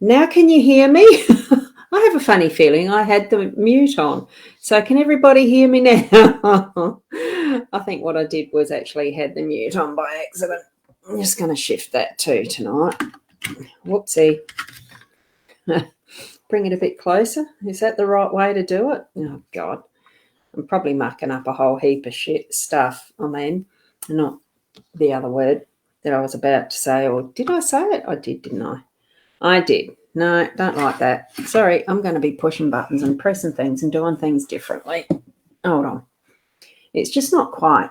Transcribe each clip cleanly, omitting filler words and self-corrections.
Now can you hear me? I have a funny feeling I had the mute on. So can everybody hear me now? I think what I did was actually had the mute on by accident. I'm just going to shift that too tonight. Whoopsie. Bring it a bit closer. Is that the right way to do it? Oh, God. I'm probably mucking up a whole heap of shit stuff. I mean, not the other word that I was about to say. Or did I say it? I did, didn't I? I did. No, don't like that. Sorry, I'm going to be pushing buttons and pressing things and doing things differently. Hold on. It's just not quite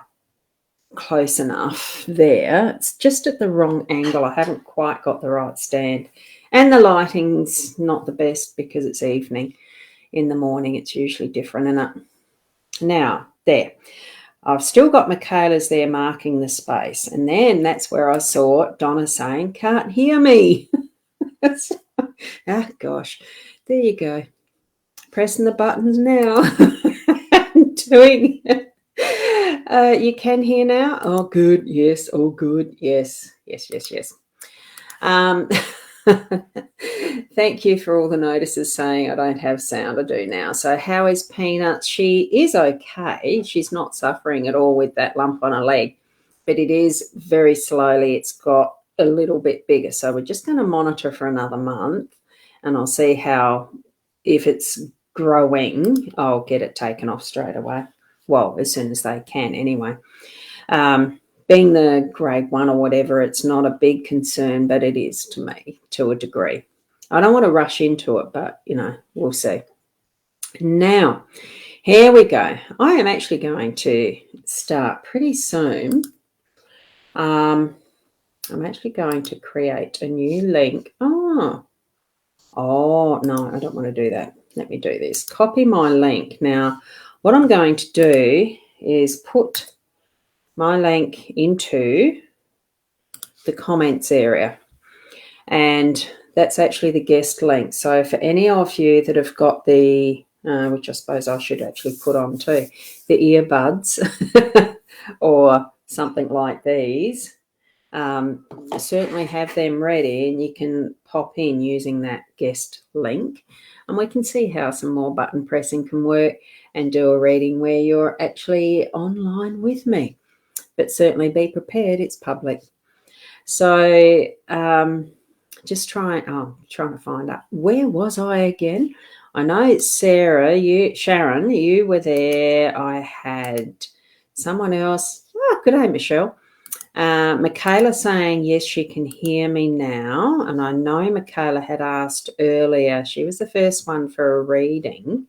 close enough there. It's just at the wrong angle. I haven't quite got the right stand. And the lighting's not the best because it's evening. In the morning, it's usually different, isn't it? Now, there. I've still got Michaela's there marking the space. And then that's where I saw Donna saying, "Can't hear me." Ah, gosh. There you go. Pressing the buttons now. Doing it. You can hear now? Oh, good. Yes. Oh, good. Yes. Yes. Thank you for all the notices saying I don't have sound. I do now. So how is Peanuts? She is okay. She's not suffering at all with that lump on her leg, but it is very slowly. It's got a little bit bigger. So we're just going to monitor for another month, and I'll see how, if it's growing, I'll get it taken off straight away. Well, as soon as they can anyway. Being the grade 1 or whatever, it's not a big concern, but it is to me to a degree. I don't want to rush into it, but, we'll see. Now, here we go. I am actually going to start pretty soon. I'm actually going to create a new link. Oh, no, I don't want to do that. Let me do this. Copy my link. Now, what I'm going to do is put my link into the comments area, and that's actually the guest link. So for any of you that have got the, which I suppose I should actually put on too, the earbuds or something like these, certainly have them ready, and you can pop in using that guest link, and we can see how some more button pressing can work and do a reading where you're actually online with me. But certainly be prepared, it's public. So just trying to find out, where was I again? I know it's Sharon, you were there. I had someone else. Oh, good day, Michelle. Michaela saying, yes, she can hear me now. And I know Michaela had asked earlier, she was the first one for a reading.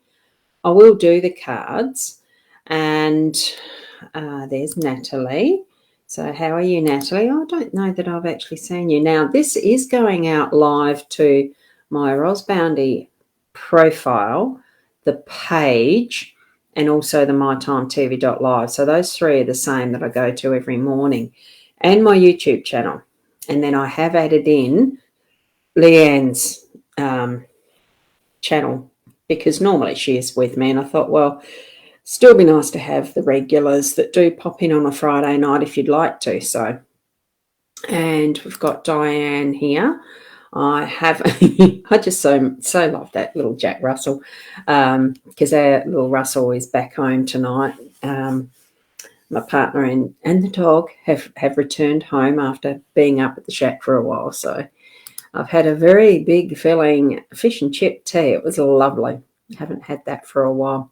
I will do the cards. And there's Natalie. So how are you, Natalie? I don't know that I've actually seen you. Now, this is going out live to my Ros Bounty profile, the page, and also the mytimetv.live. So those three are the same that I go to every morning, and my YouTube channel. And then I have added in Leanne's channel, because normally she is with me, and I thought, well, still be nice to have the regulars that do pop in on a Friday night if you'd like to. So, and we've got Diane here. I have, I just so love that little Jack Russell, because our little Russell is back home tonight. My partner and the dog have returned home after being up at the shack for a while. So I've had a very big filling fish and chip tea. It was lovely. Haven't had that for a while.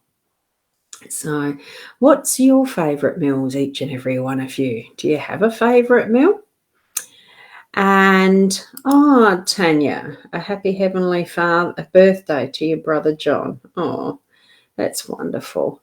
So what's your favourite meals, each and every one of you? Do you have a favourite meal? And, Tanya, a happy Heavenly Father birthday to your brother John. Oh, that's wonderful.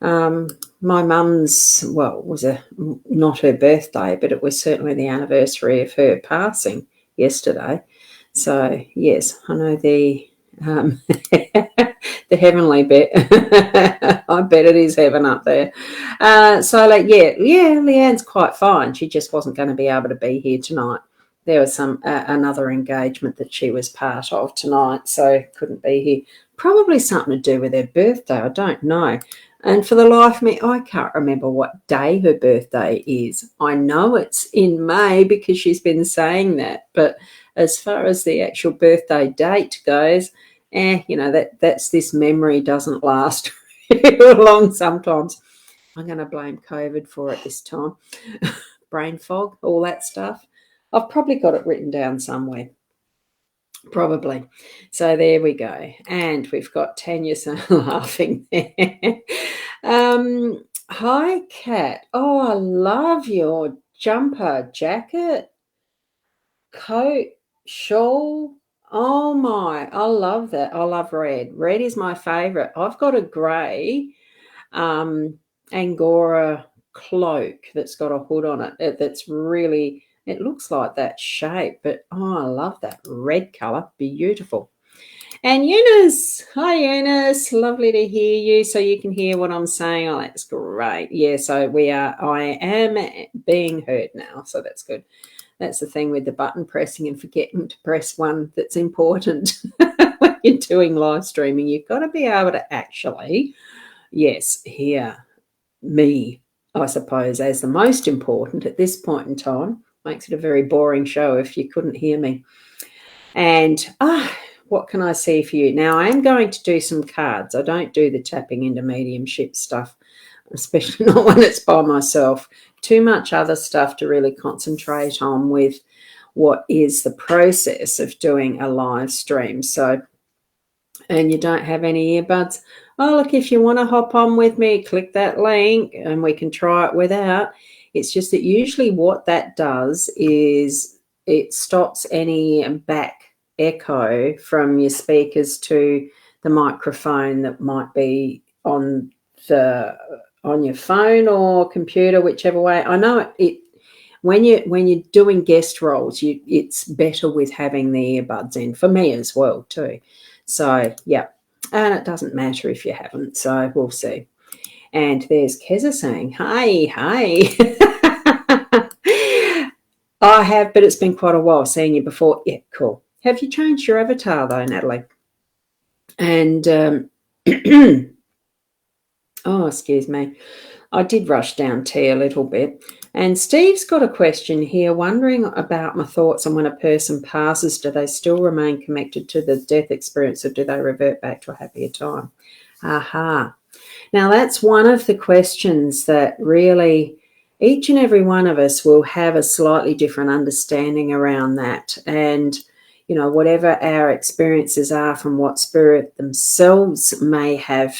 My mum's, was not her birthday, but it was certainly the anniversary of her passing yesterday. So, yes, I know the the heavenly bit. I bet it is heaven up there. Leanne's quite fine. She just wasn't going to be able to be here tonight. There was another engagement that she was part of tonight, so couldn't be here. Probably something to do with her birthday. I don't know. And for the life of me, I can't remember what day her birthday is. I know it's in May because she's been saying that, but as far as the actual birthday date goes, that's this memory doesn't last long sometimes. I'm going to blame COVID for it this time. Brain fog, all that stuff. I've probably got it written down somewhere. Probably. So there we go. And we've got Tanya laughing there. Hi, Kat. Oh, I love your jumper, jacket, coat, shawl. Oh my, I love that. I love red. Red is my favourite. I've got a grey Angora cloak that's got a hood on it. That's really, it looks like that shape, but oh, I love that red colour. Beautiful. And Eunice, hi Eunice, lovely to hear you. So you can hear what I'm saying. Oh, that's great. Yeah, so I am being heard now, so that's good. That's the thing with the button pressing and forgetting to press one that's important when you're doing live streaming. You've got to be able to actually, yes, hear me, I suppose, as the most important at this point in time. Makes it a very boring show if you couldn't hear me. And what can I see for you? Now, I am going to do some cards. I don't do the tapping into mediumship stuff, especially not when it's by myself. Too much other stuff to really concentrate on with what is the process of doing a live stream. So, and you don't have any earbuds. Oh, look, if you want to hop on with me, click that link and we can try it without. It's just that usually what that does is it stops any back echo from your speakers to the microphone that might be on your phone or computer, whichever way. I know it when you're doing guest roles, it's better with having the earbuds in, for me as well too. So yeah, and it doesn't matter if you haven't, so we'll see. And there's Keza saying, hey. I have, but it's been quite a while seeing you before. Yeah, cool. Have you changed your avatar though, Natalie? And oh, excuse me. I did rush down tea a little bit. And Steve's got a question here, wondering about my thoughts on when a person passes, do they still remain connected to the death experience or do they revert back to a happier time? Aha. Now, that's one of the questions that really each and every one of us will have a slightly different understanding around that. And, whatever our experiences are from what spirit themselves may have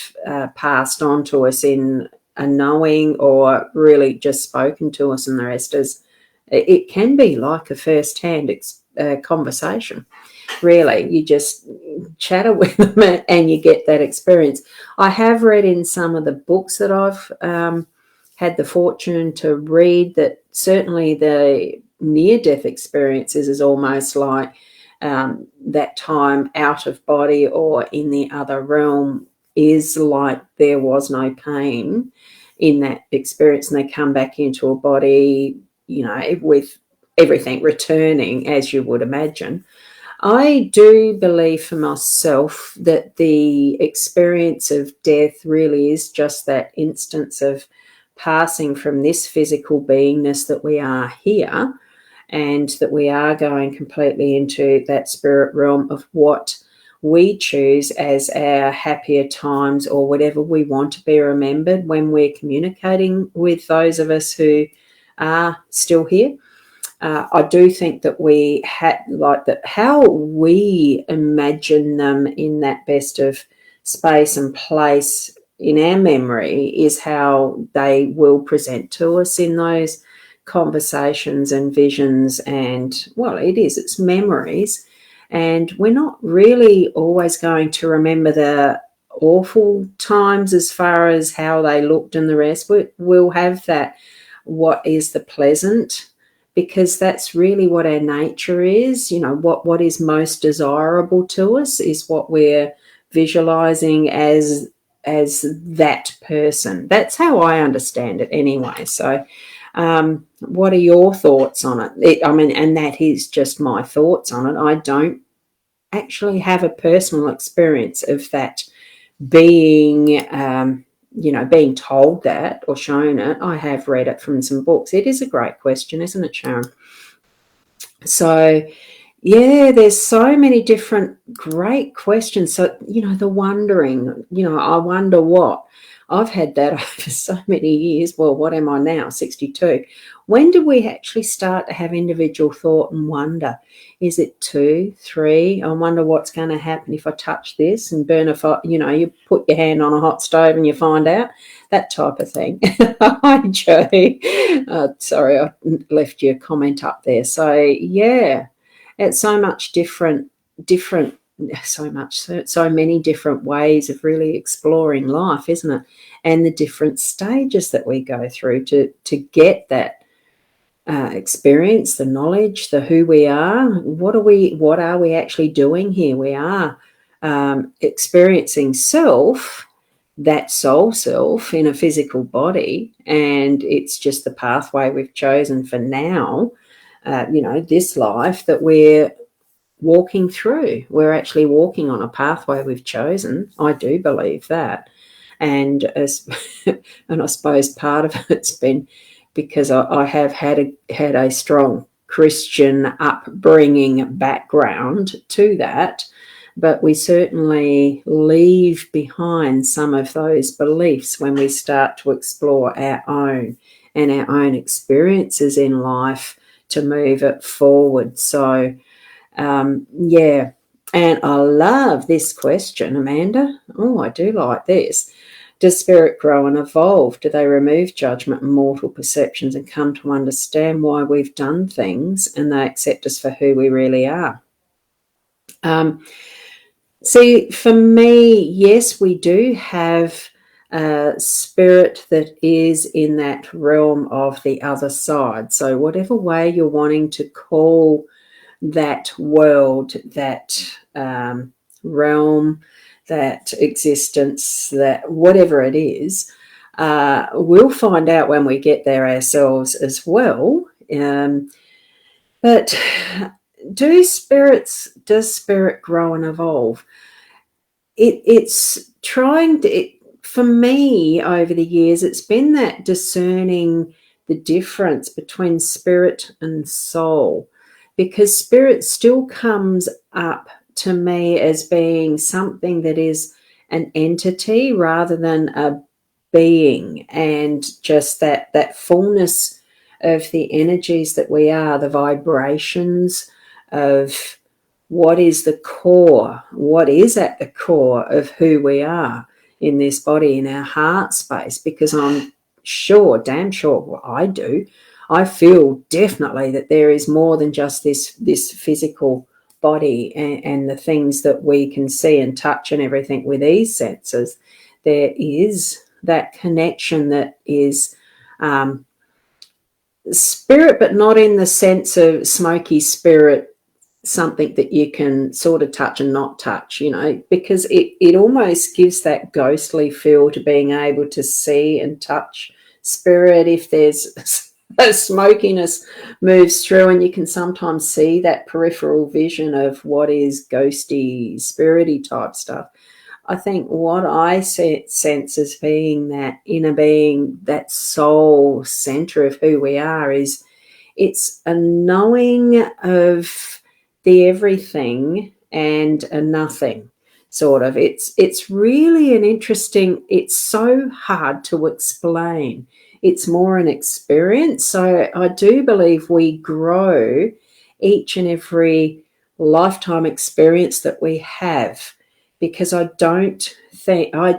passed on to us in a knowing or really just spoken to us and the rest is, it can be like a first-hand conversation. Really, you just chatter with them and you get that experience. I have read in some of the books that I've had the fortune to read that certainly the near-death experiences is almost like that time out of body or in the other realm is like there was no pain in that experience and they come back into a body, with everything returning as you would imagine. I do believe for myself that the experience of death really is just that instance of passing from this physical beingness that we are here and that we are going completely into that spirit realm of what we choose as our happier times or whatever we want to be remembered when we're communicating with those of us who are still here. I do think that we had like that how we imagine them in that best of space and place in our memory is how they will present to us in those conversations and visions. And well, it's memories. And we're not really always going to remember the awful times as far as how they looked and the rest. We'll have that, what is the pleasant, because that's really what our nature is. What is most desirable to us is what we're visualizing as that person. That's how I understand it anyway. So what are your thoughts on it? And that is just my thoughts on it. I don't actually have a personal experience of that being, being told that or shown it. I have read it from some books. It is a great question, isn't it, Sharon? So, Yeah, there's so many different great questions. So, the wondering, I wonder what. I've had that over so many years. Well, what am I now? 62. When do we actually start to have individual thought and wonder? Is it 2, 3? I wonder what's going to happen if I touch this and burn a fire. You put your hand on a hot stove and you find out, that type of thing. Hi, Joe. Sorry, I left your comment up there. So, yeah. It's so much different, so many different ways of really exploring life, isn't it? And the different stages that we go through to get that experience, the knowledge, the who we are. What are we actually doing here? We are experiencing self, that soul self in a physical body, and it's just the pathway we've chosen for now. This life that we're walking through. We're actually walking on a pathway we've chosen. I do believe that. And and I suppose part of it's been because I have had a strong Christian upbringing background to that, but we certainly leave behind some of those beliefs when we start to explore our own experiences in life to move it forward. So, yeah. And I love this question, Amanda. Oh, I do like this. Does spirit grow and evolve? Do they remove judgment and mortal perceptions and come to understand why we've done things, and they accept us for who we really are? See, for me, yes, we do have a spirit that is in that realm of the other side. So whatever way you're wanting to call that world, that realm, that existence, that whatever it is, we'll find out when we get there ourselves as well. But does spirit grow and evolve? It's trying to, for me over the years, it's been that discerning the difference between spirit and soul, because spirit still comes up to me as being something that is an entity rather than a being, and just that fullness of the energies that we are, the vibrations of what is the core, what is at the core of who we are in this body, in our heart space. Because I'm sure, damn sure, well, I feel definitely that there is more than just this physical body and the things that we can see and touch and everything with these senses. There is that connection that is spirit, but not in the sense of smoky spirit, something that you can sort of touch and not touch, because it almost gives that ghostly feel to being able to see and touch spirit. If there's a smokiness moves through, and you can sometimes see that peripheral vision of what is ghosty, spirity type stuff. I think what I sense as being that inner being, that soul center of who we are, is it's a knowing of the everything and a nothing, sort of. It's really an interesting, it's so hard to explain. It's more an experience. So I do believe we grow each and every lifetime experience that we have, because I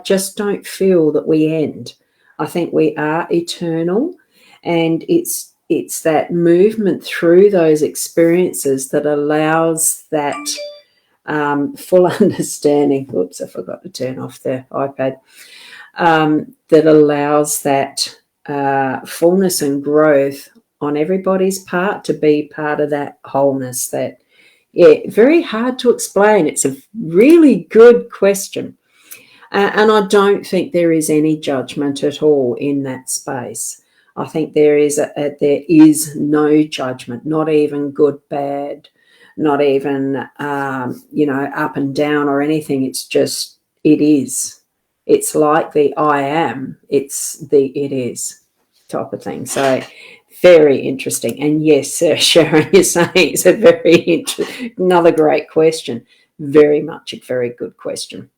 just don't feel that we end. I think we are eternal, and it's that movement through those experiences that allows that full understanding. Oops, I forgot to turn off the iPad. That allows that fullness and growth on everybody's part to be part of that wholeness. That, yeah, very hard to explain. It's a really good question. And I don't think there is any judgment at all in that space. I think there is no judgment, not even good, bad, not even up and down or anything. It's just, it is. It's like the I am. It's the it is type of thing. So Very interesting. And yes, Sharon, you're saying it's a another great question. Very much a very good question.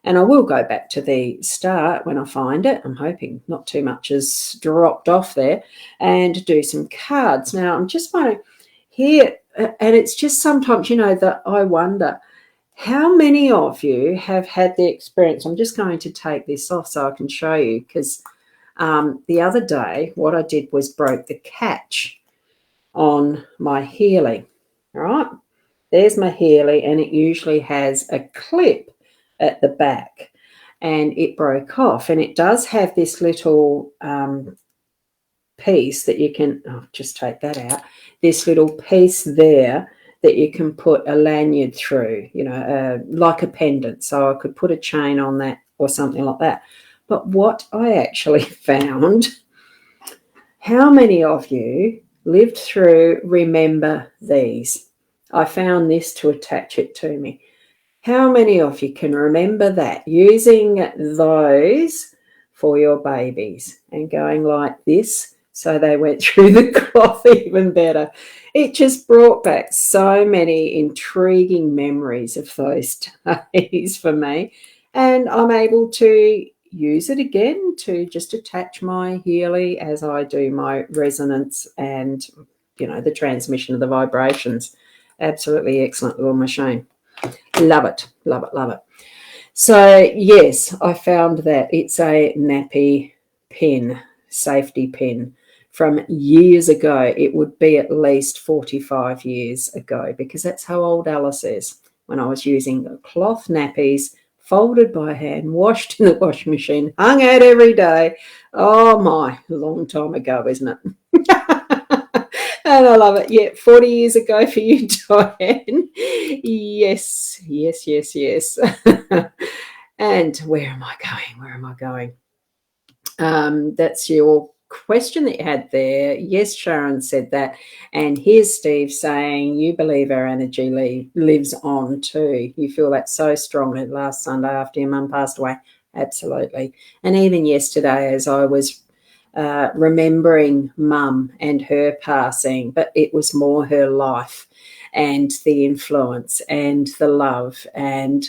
And I will go back to the start when I find it. I'm hoping not too much has dropped off there, and do some cards. Now, I'm just wondering here, and it's just sometimes, that I wonder how many of you have had the experience. I'm just going to take this off so I can show you, because the other day what I did was broke the catch on my Healy. All right, there's my Healy, and it usually has a clip at the back, and it broke off. And it does have this little piece that you can, just take that out, this little piece there that you can put a lanyard through, like a pendant. So I could put a chain on that or something like that. But what I actually found, how many of you lived through, remember these? I found this to attach it to me. How many of you can remember that, using those for your babies and going like this so they went through the cloth even better? It just brought back so many intriguing memories of those days for me. And I'm able to use it again to just attach my Healy as I do my resonance and, the transmission of the vibrations. Absolutely excellent little machine. Love it, love it, love it. So, yes, I found that it's a nappy pin, safety pin from years ago. It would be at least 45 years ago, because that's how old Alice is, when I was using cloth nappies, folded by hand, washed in the washing machine, hung out every day. Oh, my, a long time ago, isn't it? And I love it. Yeah, 40 years ago for you, Diane. Yes, yes, yes, yes. And where am I going? Where am I going? That's your question that you had there. Yes, Sharon said that. And here's Steve saying, you believe our energy lives on too. You feel that so strongly last Sunday after your mum passed away. Absolutely. And even yesterday, as I was remembering mum and her passing, but it was more her life and the influence and the love and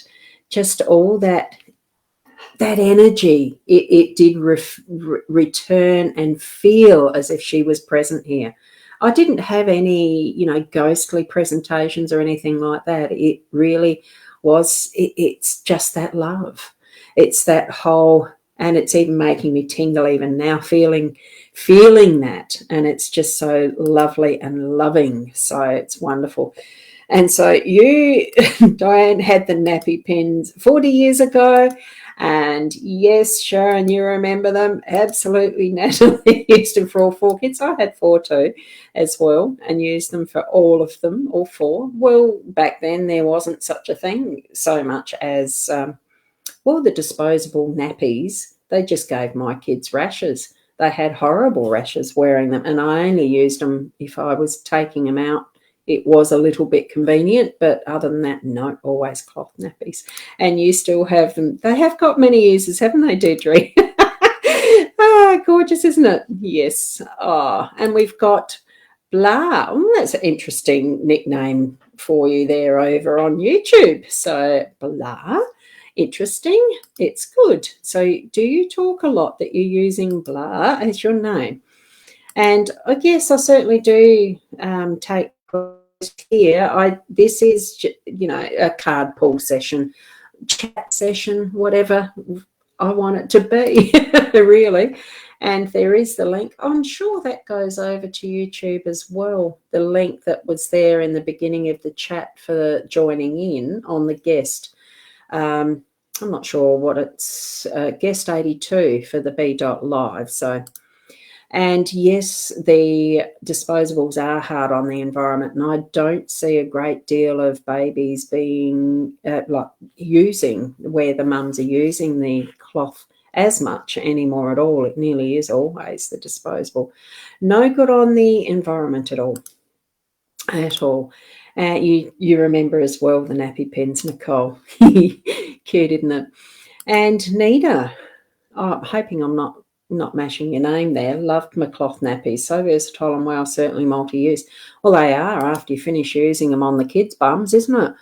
just all that energy. It did return and feel as if she was present here. I didn't have any, ghostly presentations or anything like that. It really was, it's just that love. It's that whole, and it's even making me tingle even now, feeling that. And it's just so lovely and loving. So it's wonderful. And so you, Diane, had the nappy pins 40 years ago. And yes, Sharon, you remember them. Absolutely. Natalie used them for all 4 kids. I had 4 too as well, and used them for all of them, all 4. Well, back then there wasn't such a thing so much as, the disposable nappies. They just gave my kids rashes. They had horrible rashes wearing them, and I only used them if I was taking them out. It was a little bit convenient, but other than that, no, always cloth nappies. And you still have them. They have got many uses, haven't they, Deirdre? Gorgeous, isn't it? Yes. Oh, and we've got Blah. Oh, that's an interesting nickname for you there over on YouTube. So Blah, interesting. It's good. So do you talk a lot that you're using Blah as your name? And I guess I certainly do take here. This is, a card pull session, chat session, whatever I want it to be, really. And there is the link. I'm sure that goes over to YouTube as well, the link that was there in the beginning of the chat for joining in on the guest. I'm not sure what it's, guest 82 for the B.Live. So, and yes, the disposables are hard on the environment, and I don't see a great deal of babies being using, where the mums are using the cloth as much anymore at all. It nearly is always the disposable. No good on the environment at all. You remember as well the nappy pins, Nicole. Cute, isn't it? And Nita, I'm hoping I'm not not mashing your name there, loved my cloth nappies. So versatile and well, certainly multi-use. Well, they are after you finish using them on the kids' bums, isn't it?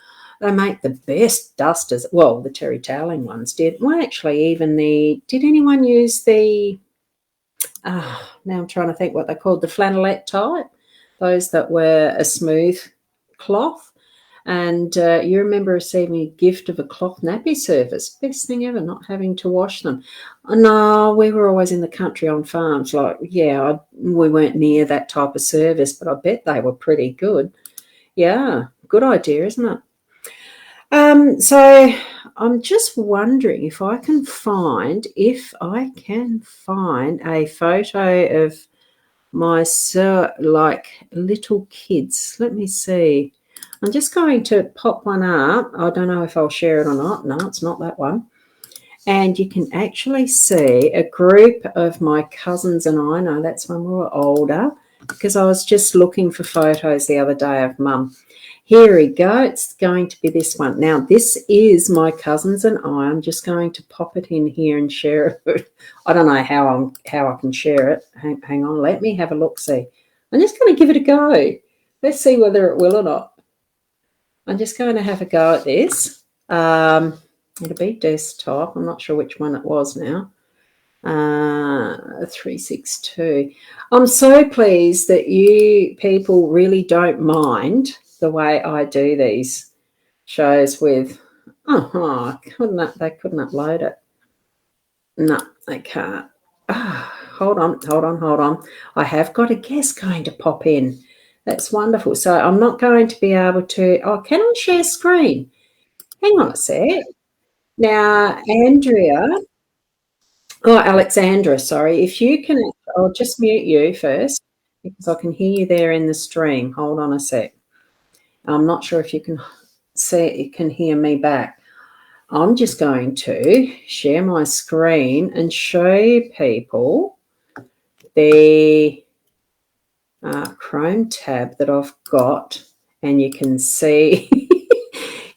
They make the best dusters. Well, the terry toweling ones did. Well, actually, even did anyone use the, now I'm trying to think what they're called, the flannelette type, those that were a smooth cloth. And you remember receiving a gift of a cloth nappy service. Best thing ever, not having to wash them. No, we were always in the country on farms. Like, yeah, we weren't near that type of service, but I bet they were pretty good. Yeah, good idea, isn't it? So I'm just wondering if I can find a photo of my like little kids. Let me see. I'm just going to pop one up. I don't know if I'll share it or not. No, it's not that one. And you can actually see a group of my cousins and I. No, that's when we were older, because I was just looking for photos the other day of Mum. Here we go. It's going to be this one. Now, this is my cousins and I. I'm just going to pop it in here and share it. I don't know how I can share it. Hang on. Let me have a look-see. I'm just going to give it a go. Let's see whether it will or not. I'm just going to have a go at this. It'll be desktop. I'm not sure which one it was now. 362. I'm so pleased that you people really don't mind the way I do these shows with. They couldn't upload it. No, they can't. Hold on. I have got a guest going to pop in. That's wonderful. So I'm not going to be able to. Oh, can I share screen? Hang on a sec. Now, Andrea. Oh, Alexandra, sorry. If you can, I'll just mute you first because I can hear you there in the stream. Hold on a sec. I'm not sure if you can hear me back. I'm just going to share my screen and show people the Chrome tab that I've got, and you can see.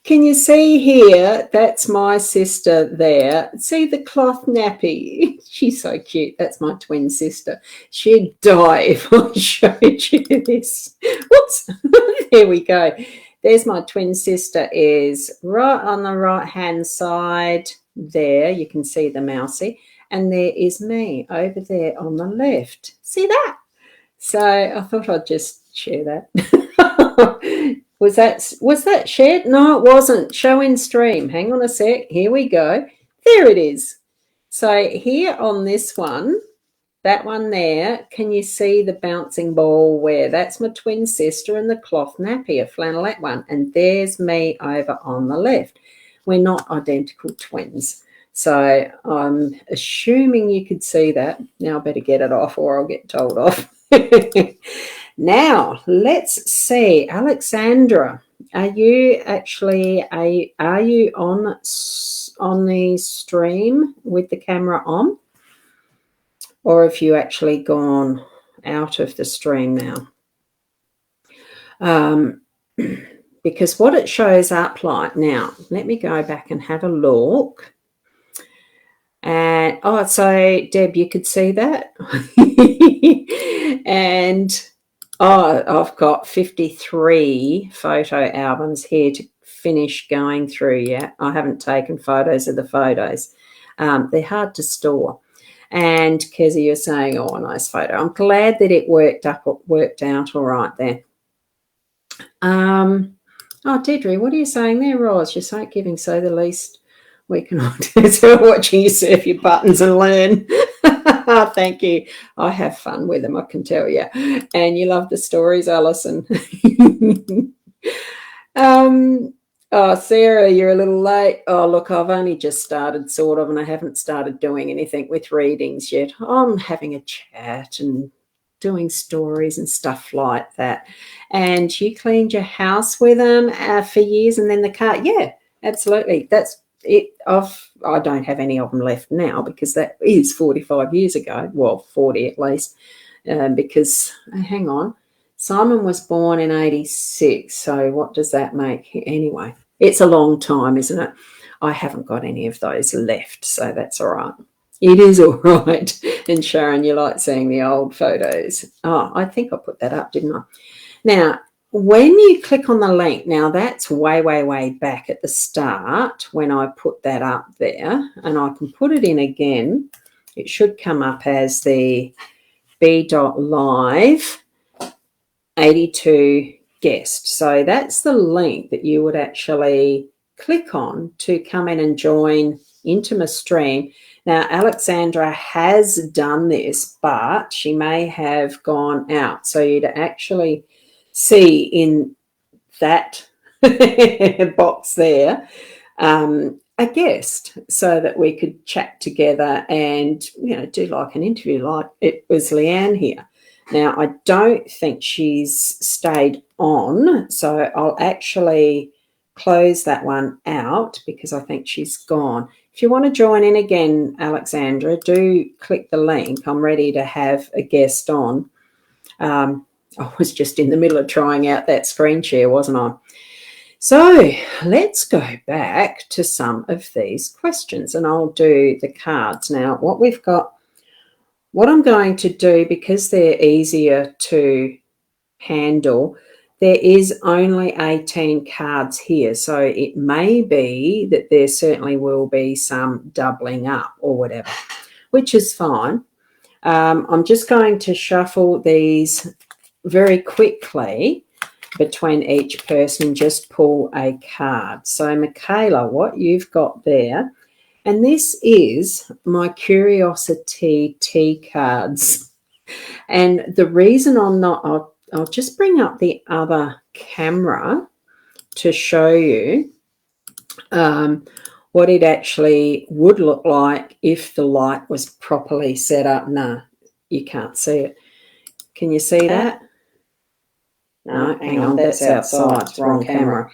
Can you see here? That's my sister there. See the cloth nappy? She's so cute. That's my twin sister. She'd die if I showed you this. Whoops. There we go. There's my twin sister, is right on the right-hand side there. You can see the mousy. And there is me over there on the left. See that? So I thought I'd just share that. Was that shared? No, it wasn't. Show in stream. Hang on a sec. Here we go. There it is. So here on this one, that one there, can you see the bouncing ball where that's my twin sister and the cloth nappy, a flannelette one. And there's me over on the left. We're not identical twins. So I'm assuming you could see that. Now I better get it off or I'll get told off. Now, let's see. Alexandra, are you on the stream with the camera on? Or have you actually gone out of the stream now? Because what it shows up like now, let me go back and have a look. And so Deb, you could see that. And I've got 53 photo albums here to finish going through yet. I haven't taken photos of the photos. They're hard to store. And Kezzy, you're saying, oh, a nice photo. I'm glad that it worked out all right there. Deirdre, what are you saying there, Ros? You're so giving, so the least we can all do is watching you surf your buttons and learn. Thank you. I have fun with them, I can tell you. And you love the stories, Alison. Sarah, you're a little late. Oh, look, I've only just started sort of, and I haven't started doing anything with readings yet. I'm having a chat and doing stories and stuff like that. And you cleaned your house with them for years, and then the car. Yeah, absolutely. That's it. I don't have any of them left now because that is 45 years ago. Well, 40 at least. Because hang on, Simon was born in 86. So what does that make? Anyway, it's a long time, isn't it? I haven't got any of those left, so that's all right. It is all right. And Sharon, you like seeing the old photos. Oh, I think I put that up, didn't I? Now, when you click on the link, now that's way, way, way back at the start when I put that up there, and I can put it in again. It should come up as the b.live 82 guest. So that's the link that you would actually click on to come in and join into my stream. Now, Alexandra has done this, but she may have gone out. So you'd actually see in that box there a guest, so that we could chat together and, you know, do like an interview like it was Leanne here. Now, I don't think she's stayed on, so I'll actually close that one out because I think she's gone. If you want to join in again, Alexandra, do click the link. I'm ready to have a guest on. I was just in the middle of trying out that screen share, wasn't I? So let's go back to some of these questions, and I'll do the cards. Now, what I'm going to do, because they're easier to handle, there is only 18 cards here. So it may be that there certainly will be some doubling up or whatever, which is fine. I'm just going to shuffle these very quickly between each person and just pull a card. So, Michaela, what you've got there, and this is my Curiosity tea cards. And the reason I'm not, I'll just bring up the other camera to show you what it actually would look like if the light was properly set up. No, you can't see it. Can you see that? No, hang on, that's outside. It's wrong camera.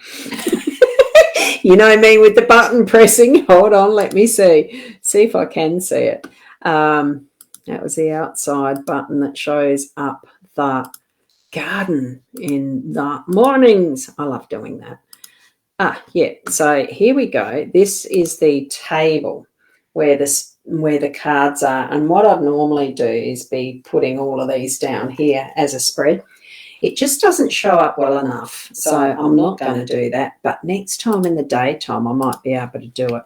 You know me with the button pressing. Hold on, let me see. See if I can see it. That was the outside button that shows up the garden in the mornings. I love doing that. Yeah, so here we go. This is the table where the cards are. And what I'd normally do is be putting all of these down here as a spread. It just doesn't show up well enough, so I'm not going to do that. But next time in the daytime, I might be able to do it.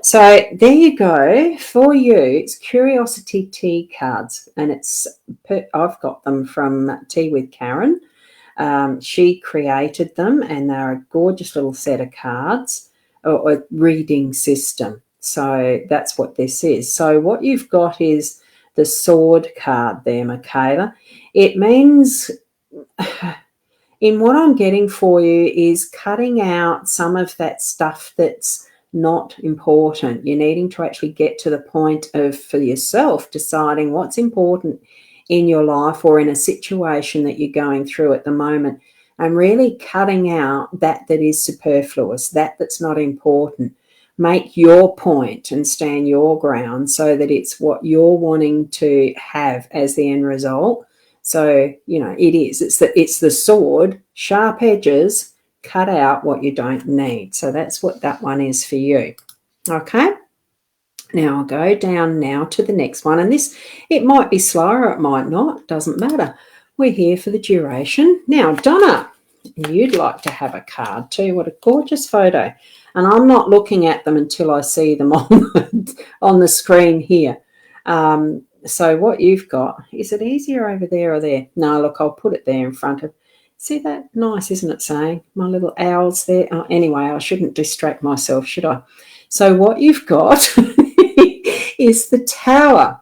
So there you go. For you, it's Curiosity tea cards, and I've got them from Tea with Karen. She created them, and they're a gorgeous little set of cards, or a reading system. So that's what this is. So what you've got is the sword card there, Michaela. It means, in what I'm getting for you, is cutting out some of that stuff that's not important. You're needing to actually get to the point of, for yourself, deciding what's important in your life or in a situation that you're going through at the moment, and really cutting out that is superfluous, that's not important. Make your point and stand your ground so that it's what you're wanting to have as the end result. So, you know, it's the sword, sharp edges, cut out what you don't need. So that's what that one is for you. Okay. Now I'll go down now to the next one. And this, it might be slower, it might not, doesn't matter. We're here for the duration. Now, Donna, you'd like to have a card too. What a gorgeous photo. And I'm not looking at them until I see them on the screen here. So what you've got, is it easier over there or there? No, look, I'll put it there in front of. See that? Nice, isn't it, saying? My little owls there. Oh, anyway, I shouldn't distract myself, should I? So what you've got is the Tower.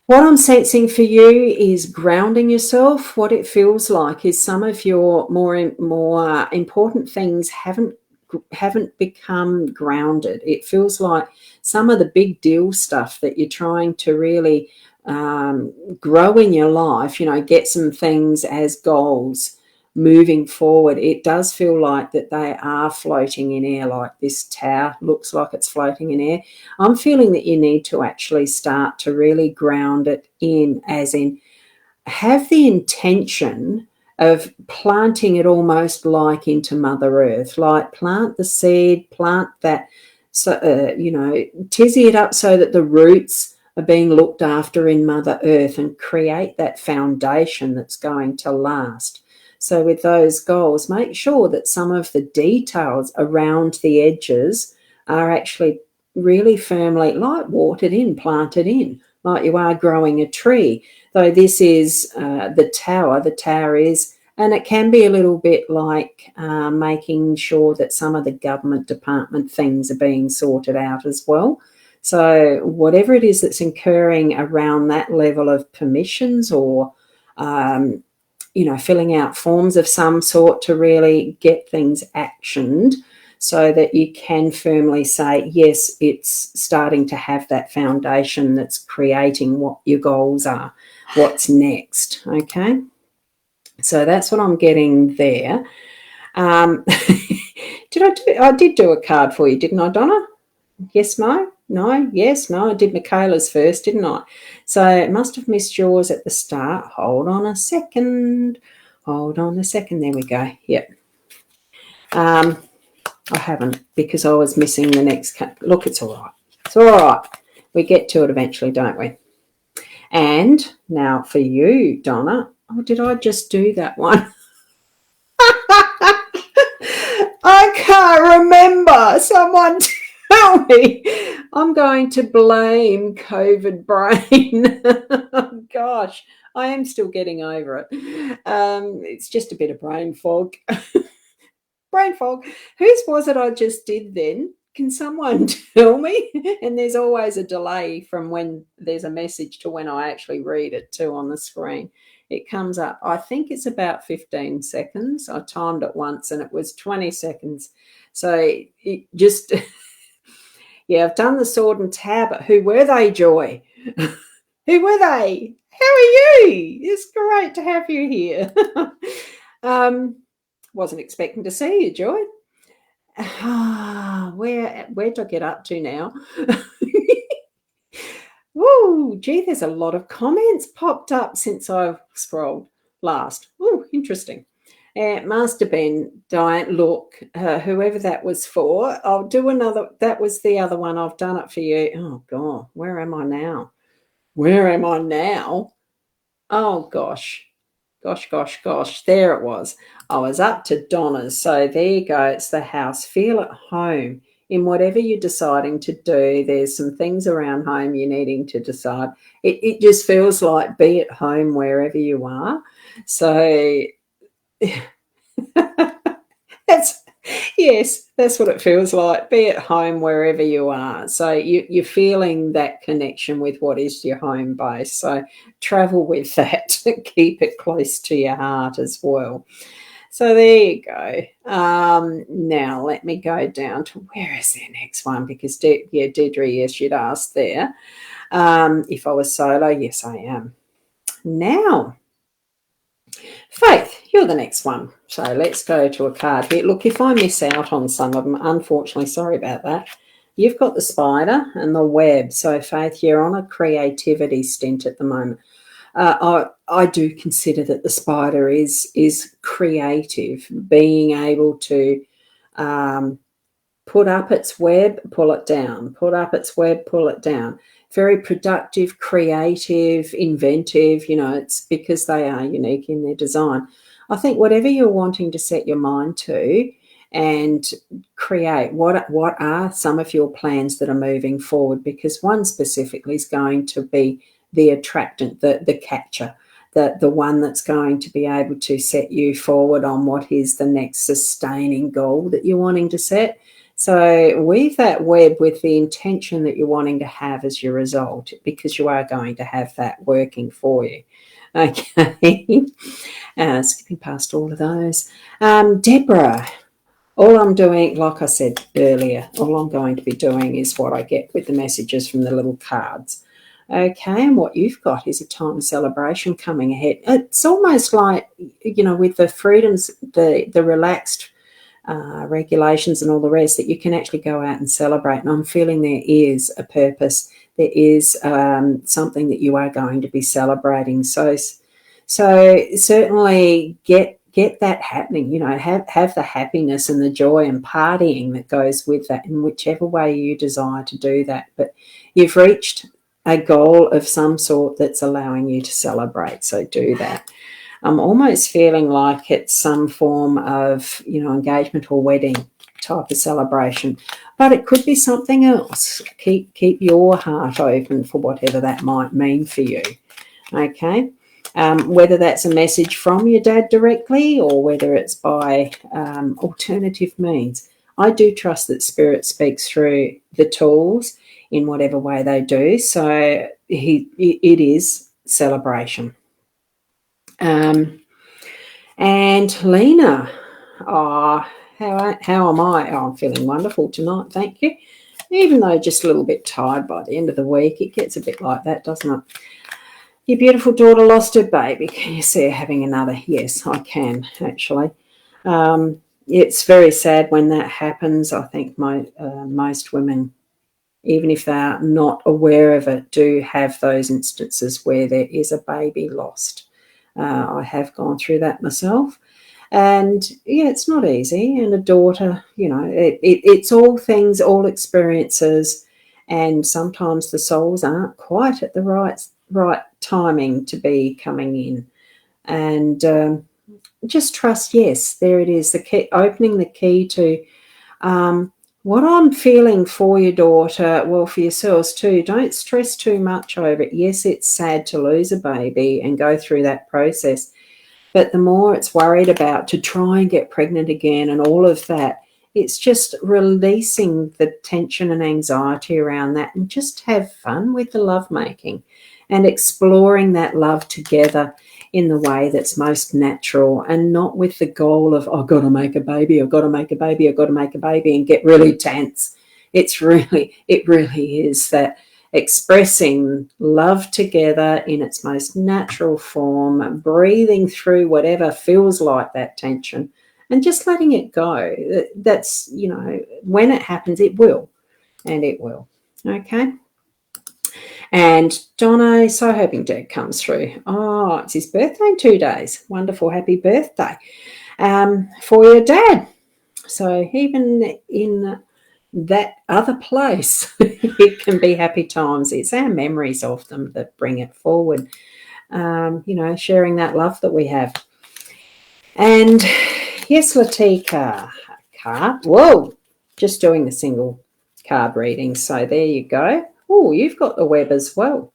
What I'm sensing for you is grounding yourself. What it feels like is some of your more important things haven't become grounded. It feels like some of the big deal stuff that you're trying to really grow in your life, you know, get some things as goals moving forward. It does feel like that they are floating in air, like this tower looks like it's floating in air. I'm feeling that you need to actually start to really ground it in, as in have the intention of planting it almost like into Mother Earth, like plant the seed, plant that, so, you know, tizzy it up so that the roots are being looked after in Mother Earth and create that foundation that's going to last. So with those goals, make sure that some of the details around the edges are actually really firmly like watered in, planted in, like you are growing a tree. Though this is the tower is, and it can be a little bit like making sure that some of the government department things are being sorted out as well. So whatever it is that's incurring around that level of permissions or, filling out forms of some sort to really get things actioned so that you can firmly say, yes, it's starting to have that foundation that's creating what your goals are, what's next, okay? So that's what I'm getting there. I did do a card for you, didn't I, Donna? Yes, no? No, yes, no. I did Michaela's first, didn't I? So it must have missed yours at the start. Hold on a second. There we go. Yep. I haven't because I was missing the next cut. Look, it's all right. It's all right. We get to it eventually, don't we? And now for you, Donna. Oh, did I just do that one? I can't remember. Someone tell me. I'm going to blame COVID brain. Oh, gosh, I am still getting over it. It's just a bit of brain fog. Brain fog. Whose was it I just did then? Can someone tell me? And there's always a delay from when there's a message to when I actually read it too on the screen. It comes up, I think it's about 15 seconds. I timed it once and it was 20 seconds. So it just, yeah, I've done the sword and tab. Who were they, Joy? Who were they? How are you? It's great to have you here. Wasn't expecting to see you, Joy. Where'd I get up to now? Woo, gee, there's a lot of comments popped up since I've scrolled last. Oh, interesting. Master Ben, Diane, look, whoever that was for, I'll do another. That was the other one. I've done it for you. Oh, God, where am I now? Where am I now? Oh, gosh. Gosh. There it was. I was up to Donna's. So there you go. It's the house. Feel at home in whatever you're deciding to do. There's some things around home you're needing to decide. It just feels like be at home wherever you are. So that's what it feels like. Be at home wherever you are. So you're feeling that connection with what is your home base. So travel with that. Keep it close to your heart as well. So there you go. Now let me go down to where is their next one? Because Deirdre, yes, you'd asked there. If I was solo, yes, I am. Now, Faith, you're the next one. So let's go to a card here. Look, if I miss out on some of them, unfortunately, sorry about that. You've got the spider and the web. So, Faith, you're on a creativity stint at the moment. I do consider that the spider is creative, being able to put up its web, pull it down, put up its web, pull it down. Very productive, creative, inventive, it's because they are unique in their design. I think whatever you're wanting to set your mind to and create, what are some of your plans that are moving forward? Because one specifically is going to be the attractant, the catcher, the one that's going to be able to set you forward on what is the next sustaining goal that you're wanting to set. So weave that web with the intention that you're wanting to have as your result, because you are going to have that working for you. Okay, skipping past all of those. Deborah, all I'm doing, like I said earlier, all I'm going to be doing is what I get with the messages from the little cards. Okay, and what you've got is a time of celebration coming ahead. It's almost like, with the freedoms, the relaxed regulations and all the rest, that you can actually go out and celebrate. And I'm feeling there is a purpose. There is something that you are going to be celebrating. So certainly get that happening. Have the happiness and the joy and partying that goes with that in whichever way you desire to do that. But you've reached a goal of some sort that's allowing you to celebrate. So do that. I'm almost feeling like it's some form of, engagement or wedding type of celebration, but it could be something else. Keep your heart open for whatever that might mean for you. Okay. Whether that's a message from your dad directly or whether it's by alternative means. I do trust that Spirit speaks through the tools in whatever way they do. So it is celebration. And Lena, how am I? Oh, I'm feeling wonderful tonight, thank you. Even though just a little bit tired by the end of the week, it gets a bit like that, doesn't it? Your beautiful daughter lost her baby. Can you see her having another? Yes, I can, actually. It's very sad when that happens. I think most women, even if they are not aware of it, do have those instances where there is a baby lost. I have gone through that myself. And, yeah, it's not easy. And a daughter, it's all things, all experiences, and sometimes the souls aren't quite at the right timing to be coming in. And just trust, yes, there it is, the key, opening the key to what I'm feeling for your daughter, well, for yourselves too. Don't stress too much over it. Yes, it's sad to lose a baby and go through that process, but the more it's worried about to try and get pregnant again and all of that, it's just releasing the tension and anxiety around that, and just have fun with the lovemaking and exploring that love together in the way that's most natural, and not with the goal of, I've got to make a baby, I've got to make a baby, I've got to make a baby, and get really tense. It really is that expressing love together in its most natural form, breathing through whatever feels like that tension and just letting it go. That's, when it happens, it will, and it will. Okay. And Jono, so hoping Dad comes through. Oh, it's his birthday in 2 days. Wonderful, happy birthday for your dad. So even in that other place, it can be happy times. It's our memories of them that bring it forward, sharing that love that we have. And yes, Latika, card. Whoa, just doing the single card reading. So there you go. Oh, you've got the web as well.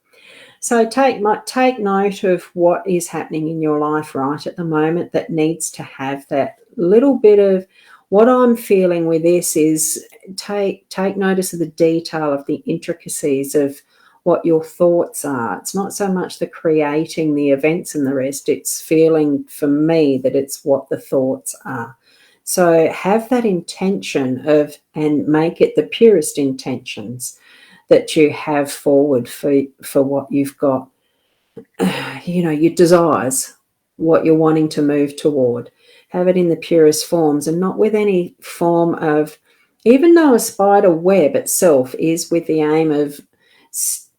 So take note of what is happening in your life right at the moment that needs to have that little bit of, what I'm feeling with this is take notice of the detail of the intricacies of what your thoughts are. It's not so much the creating the events and the rest. It's feeling for me that it's what the thoughts are. So have that intention of, and make it the purest intentions that you have forward for what you've got, your desires, what you're wanting to move toward. Have it in the purest forms, and not with any form of, even though a spider web itself is with the aim of,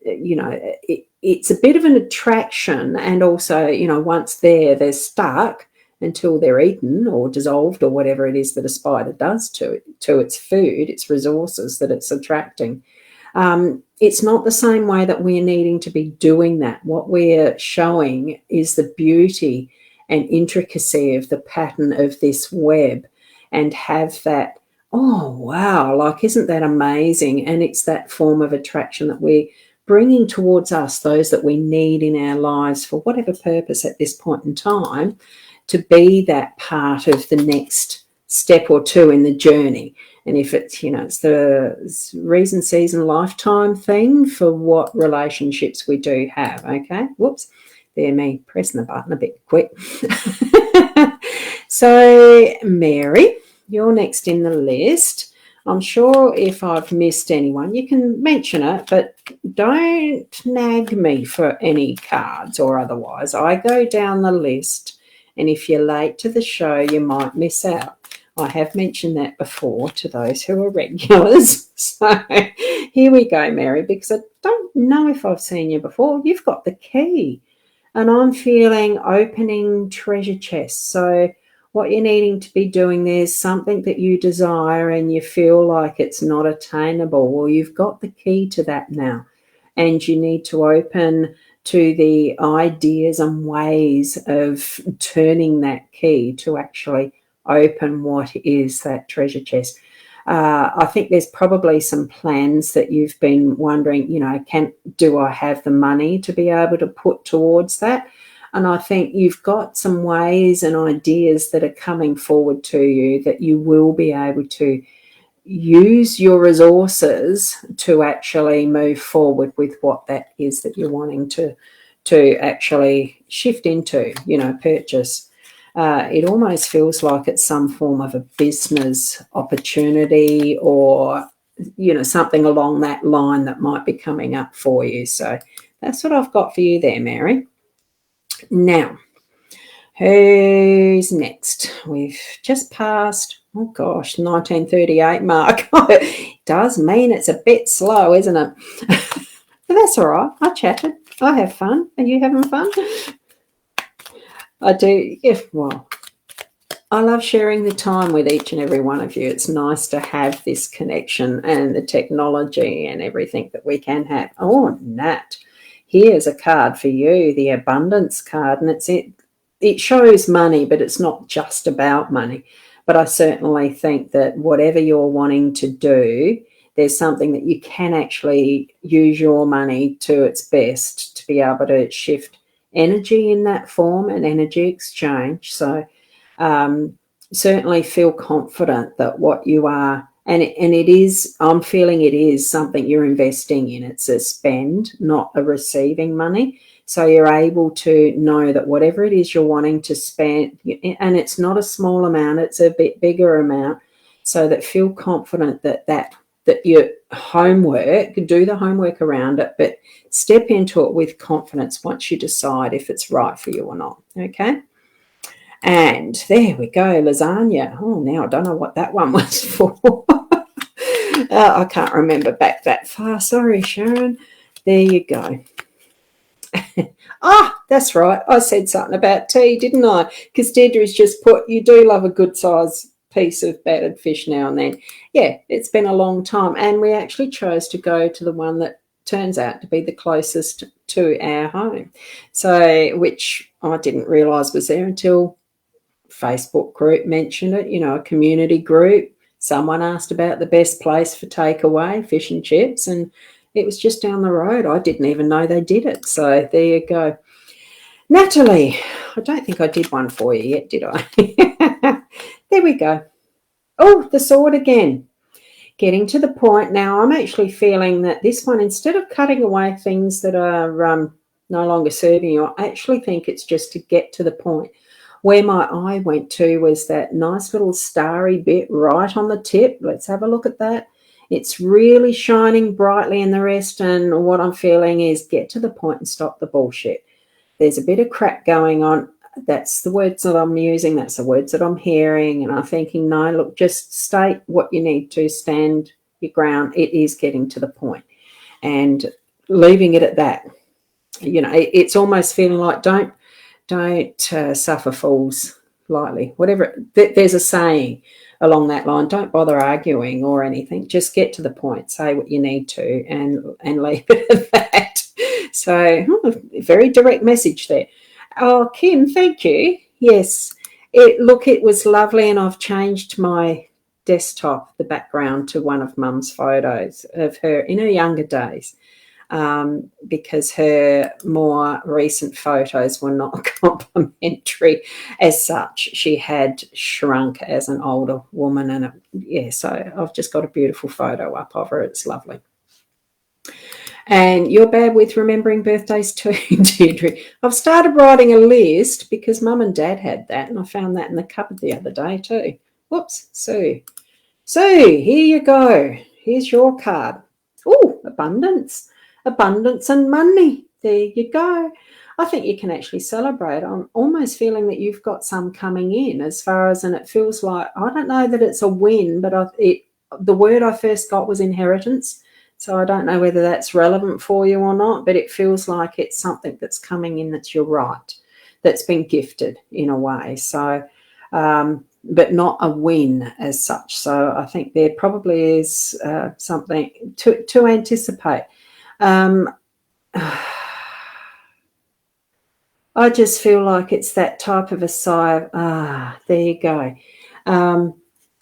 it's a bit of an attraction, and also, once they're stuck until they're eaten or dissolved or whatever it is that a spider does to its food, its resources that it's attracting. It's not the same way that we're needing to be doing that. What we're showing is the beauty and intricacy of the pattern of this web, and have that, oh, wow, like, isn't that amazing? And it's that form of attraction that we're bringing towards us, those that we need in our lives for whatever purpose at this point in time, to be that part of the next step or two in the journey. And if it's, it's the reason, season, lifetime thing for what relationships we do have, okay? Whoops, there, me pressing the button a bit quick. So, Mary, you're next in the list. I'm sure if I've missed anyone, you can mention it, but don't nag me for any cards or otherwise. I go down the list, and if you're late to the show, you might miss out. I have mentioned that before to those who are regulars. So here we go, Mary, because I don't know if I've seen you before. You've got the key, and I'm feeling opening treasure chests. So what you're needing to be doing, there's something that you desire and you feel like it's not attainable. Well, you've got the key to that now. and you need to open to the ideas and ways of turning that key to actually open what is that treasure chest. I think there's probably some plans that you've been wondering, do I have the money to be able to put towards that? And I think you've got some ways and ideas that are coming forward to you that you will be able to use your resources to actually move forward with what that is that you're wanting to actually shift into, purchase. It almost feels like it's some form of a business opportunity or, something along that line that might be coming up for you. So that's what I've got for you there, Mary. Now, who's next? We've just passed, 1938 mark. It does mean it's a bit slow, isn't it? But that's all right. I chatted. I have fun. Are you having fun? I do. Well, I love sharing the time with each and every one of you. It's nice to have this connection and the technology and everything that we can have. Oh, Nat, here's a card for you, the abundance card, and it shows money, but it's not just about money. But I certainly think that whatever you're wanting to do, there's something that you can actually use your money to its best to be able to shift energy in that form and energy exchange. So certainly feel confident that what you are, and it is, I'm feeling it is something you're investing in. It's a spend, not a receiving money. So you're able to know that whatever it is you're wanting to spend, and it's not a small amount, it's a bit bigger amount, so that feel confident that your homework, do the homework around it, but step into it with confidence once you decide if it's right for you or not, okay? And there we go, lasagna. Oh, now I don't know what that one was for. I can't remember back that far. Sorry, Sharon. There you go. That's right. I said something about tea, didn't I? Because Deidre's just put, you do love a good size piece of battered fish now and then. Yeah, it's been a long time. And we actually chose to go to the one that turns out to be the closest to our home. So, which I didn't realise was there until Facebook group mentioned it, a community group. Someone asked about the best place for takeaway, fish and chips, and it was just down the road. I didn't even know they did it. So there you go. Natalie, I don't think I did one for you yet, did I? There we go. Oh, the sword again. Getting to the point. Now, I'm actually feeling that this one, instead of cutting away things that are no longer serving you, I actually think it's just to get to the point. Where my eye went to was that nice little starry bit right on the tip. Let's have a look at that. It's really shining brightly in the rest, and what I'm feeling is get to the point and stop the bullshit. There's a bit of crap going on. That's the words that I'm using. That's the words that I'm hearing, and I'm thinking, no, look, just state what you need to, stand your ground. It is getting to the point, and leaving it at that. It's almost feeling like don't suffer fools lightly. Whatever, there's a saying along that line. Don't bother arguing or anything. Just get to the point. Say what you need to, and leave it at that. So, very direct message there. Oh, Kim, thank you. Yes, it was lovely, and I've changed my desktop, the background, to one of Mum's photos of her in her younger days. Because her more recent photos were not complimentary as such. She had shrunk as an older woman, and so I've just got a beautiful photo up of her. It's lovely. And you're bad with remembering birthdays too, Deirdre. I've started writing a list because Mum and Dad had that, and I found that in the cupboard the other day too. Whoops, Sue. Sue, here you go. Here's your card. Oh, abundance and money. There you go. I think you can actually celebrate. I'm almost feeling that you've got some coming in as far as, and it feels like, I don't know that it's a win, but the word I first got was inheritance. So I don't know whether that's relevant for you or not, but it feels like it's something that's coming in that's your right, that's been gifted in a way. So, but not a win as such. So I think there probably is something to anticipate. I just feel like it's that type of a sigh of, there you go.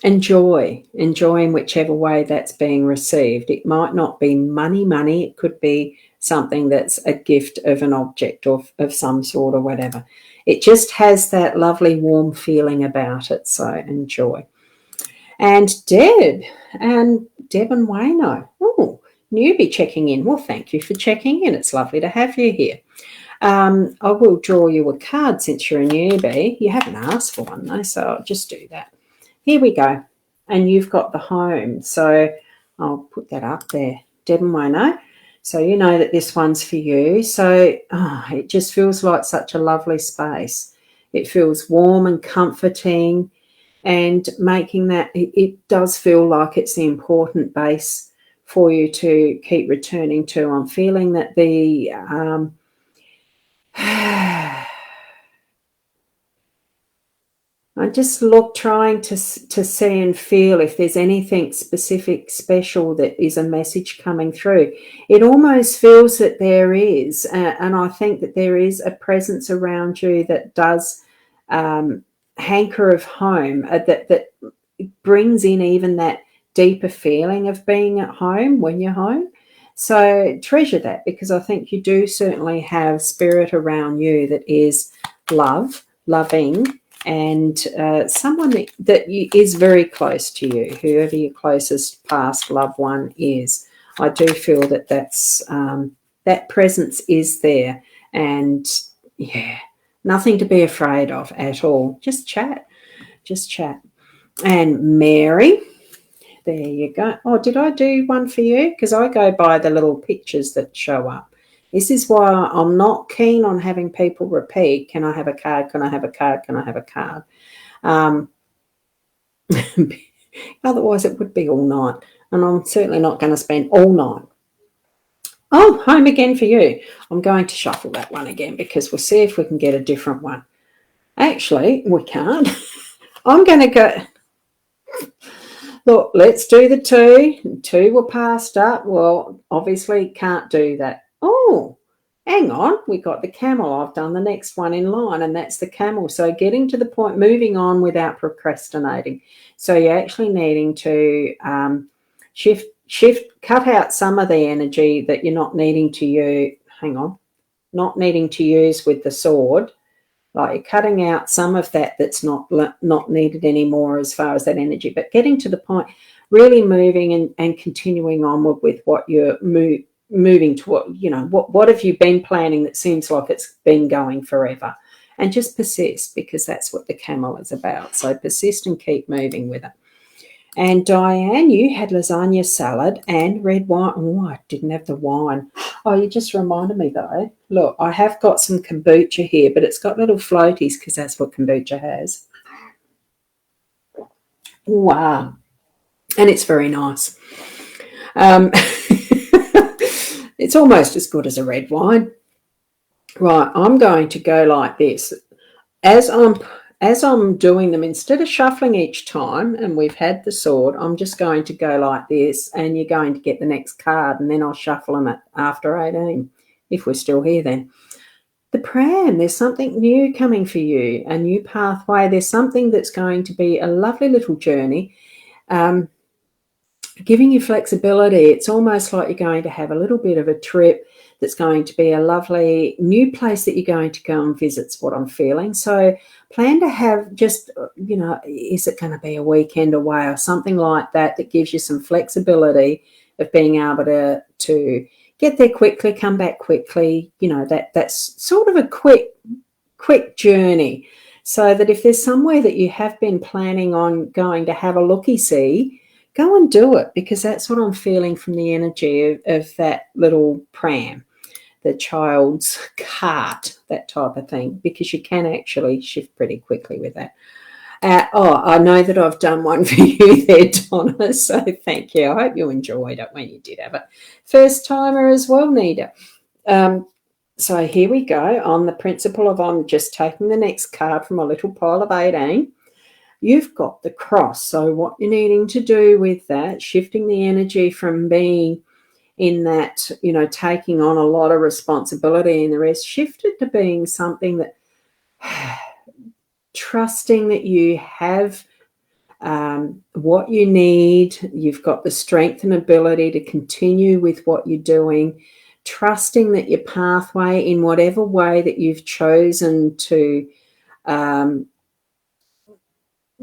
Enjoying whichever way that's being received. It might not be money. It could be something that's a gift of an object of some sort or whatever. It just has that lovely warm feeling about it, so enjoy. And Deb and Wayno. Oh, newbie checking in. Well, thank you for checking in. It's lovely to have you here. I will draw you a card since you're a newbie. You haven't asked for one though, so I'll just do that. Here we go. And you've got the home. So I'll put that up there. Deb and Wayno. So you know that this one's for you. So it just feels like such a lovely space. It feels warm and comforting, and making that, it does feel like it's the important base for you to keep returning to. I'm feeling that the I just trying to see and feel if there's anything specific, special that is a message coming through. It almost feels that there is, and I think that there is a presence around you that does hanker of home, that brings in even that deeper feeling of being at home when you're home. So treasure that, because I think you do certainly have spirit around you that is loving, and someone that is very close to you, whoever your closest past loved one is. I do feel that that presence is there, and yeah, nothing to be afraid of at all. Just chat. And Mary, there you go. Oh, did I do one for you? Because I go by the little pictures that show up. This is why I'm not keen on having people repeat, can I have a card, can I have a card, can I have a card? Otherwise it would be all night, and I'm certainly not going to spend all night. Oh, home again for you. I'm going to shuffle that one again, because we'll see if we can get a different one. Actually, we can't. I'm going to go... Look, let's do the two. Two were passed up. Well, obviously can't do that. Oh, hang on. We got the camel. I've done the next one in line, and that's the camel. So getting to the point, moving on without procrastinating. So you're actually needing to cut out some of the energy that you're not needing to use. Hang on. Not needing to use with the sword. Like you're cutting out some of that that's not needed anymore as far as that energy, but getting to the point, really moving and continuing onward with what you're moving toward. You know, what have you been planning that seems like it's been going forever? And just persist, because that's what the camel is about. So persist and keep moving with it. And Diane, you had lasagna salad and red wine. Oh, I didn't have the wine. Oh, you just reminded me though. Look, I have got some kombucha here, but it's got little floaties because that's what kombucha has. Wow. And it's very nice. It's almost as good as a red wine. Right, I'm going to go like this. As I'm doing them, instead of shuffling each time, and we've had the sword, I'm just going to go like this, and you're going to get the next card, and then I'll shuffle them after 18, if we're still here then. The pram, there's something new coming for you, a new pathway. There's something that's going to be a lovely little journey, giving you flexibility. It's almost like you're going to have a little bit of a trip that's going to be a lovely new place that you're going to go and visit, is what I'm feeling. So plan to have just, you know, is it going to be a weekend away or something like that, that gives you some flexibility of being able to get there quickly, come back quickly. You know, that's sort of a quick journey, so that if there's somewhere that you have been planning on going to have a looky-see, go and do it, because that's what I'm feeling from the energy of that little pram, the child's cart, that type of thing, because you can actually shift pretty quickly with that. I know that I've done one for you there, Donna, so thank you. I hope you enjoyed it when you did have it. First timer as well, Nita. So here we go. On the principle of I'm just taking the next card from a little pile of 18. You've got the cross. So what you're needing to do with that, shifting the energy from being in that, you know, taking on a lot of responsibility and the rest, shifted to being something that trusting that you have what you need, you've got the strength and ability to continue with what you're doing, trusting that your pathway, in whatever way that you've chosen to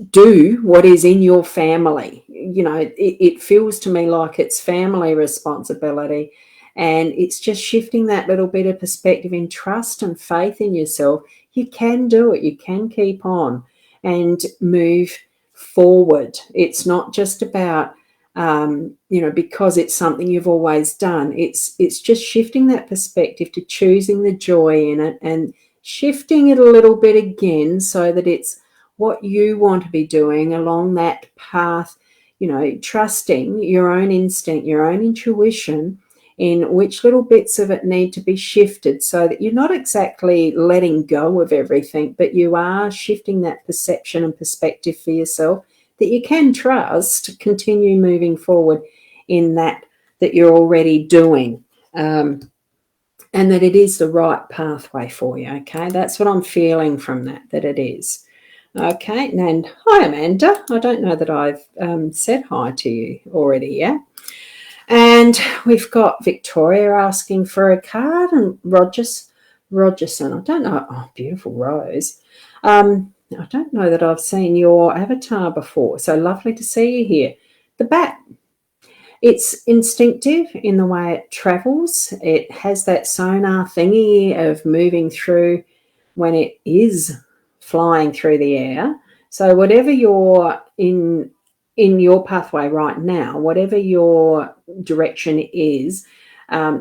do what is in your family. You know, it feels to me like it's family responsibility, and it's just shifting that little bit of perspective in trust and faith in yourself. You can do it. You can keep on and move forward. It's not just about you know, because it's something you've always done. It's just shifting that perspective to choosing the joy in it and shifting it a little bit again so that it's what you want to be doing along that path, you know, trusting your own instinct, your own intuition, in which little bits of it need to be shifted so that you're not exactly letting go of everything, but you are shifting that perception and perspective for yourself that you can trust, continue moving forward in that you're already doing. And that it is the right pathway for you, okay? That's what I'm feeling from that it is. Okay, and hi, Amanda. I don't know that I've said hi to you already yet. And we've got Victoria asking for a card, and Rogerson. I don't know. Oh, beautiful Rose. I don't know that I've seen your avatar before, so lovely to see you here. The bat. It's instinctive in the way it travels. It has that sonar thingy of moving through when it is flying through the air. So whatever you're in your pathway right now, whatever your direction is,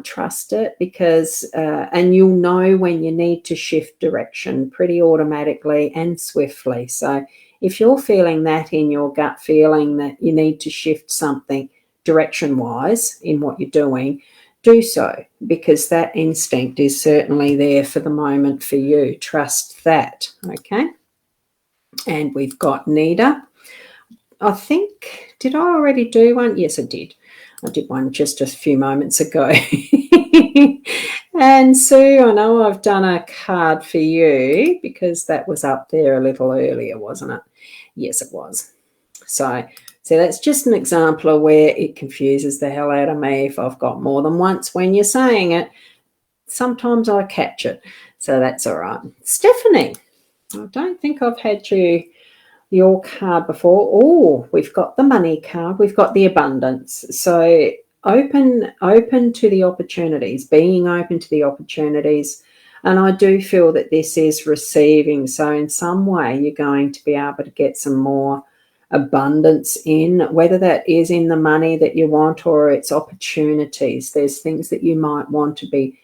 trust it, because and you'll know when you need to shift direction pretty automatically and swiftly. So if you're feeling that in your gut feeling that you need to shift something direction wise in what you're doing, do so, because that instinct is certainly there for the moment for you. Trust that. Okay. And we've got Nita. I think, did I already do one? Yes, I did. I did one just a few moments ago. And Sue, I know I've done a card for you because that was up there a little earlier, wasn't it? Yes, it was. So that's just an example of where it confuses the hell out of me if I've got more than once when you're saying it. Sometimes I catch it, so that's all right. Stephanie, I don't think I've had your card before. Oh, we've got the money card. We've got the abundance. So open to the opportunities, being open to the opportunities. And I do feel that this is receiving. So in some way, you're going to be able to get some more abundance in, whether that is in the money that you want or it's opportunities. There's things that you might want to be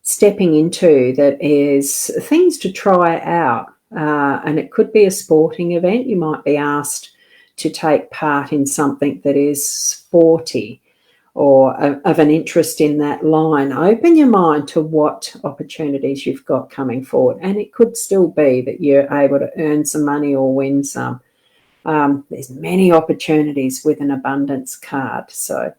stepping into, that is things to try out. And it could be a sporting event. You might be asked to take part in something that is sporty or of an interest in that line. Open your mind to what opportunities you've got coming forward. And it could still be that you're able to earn some money or win some. There's many opportunities with an abundance card. So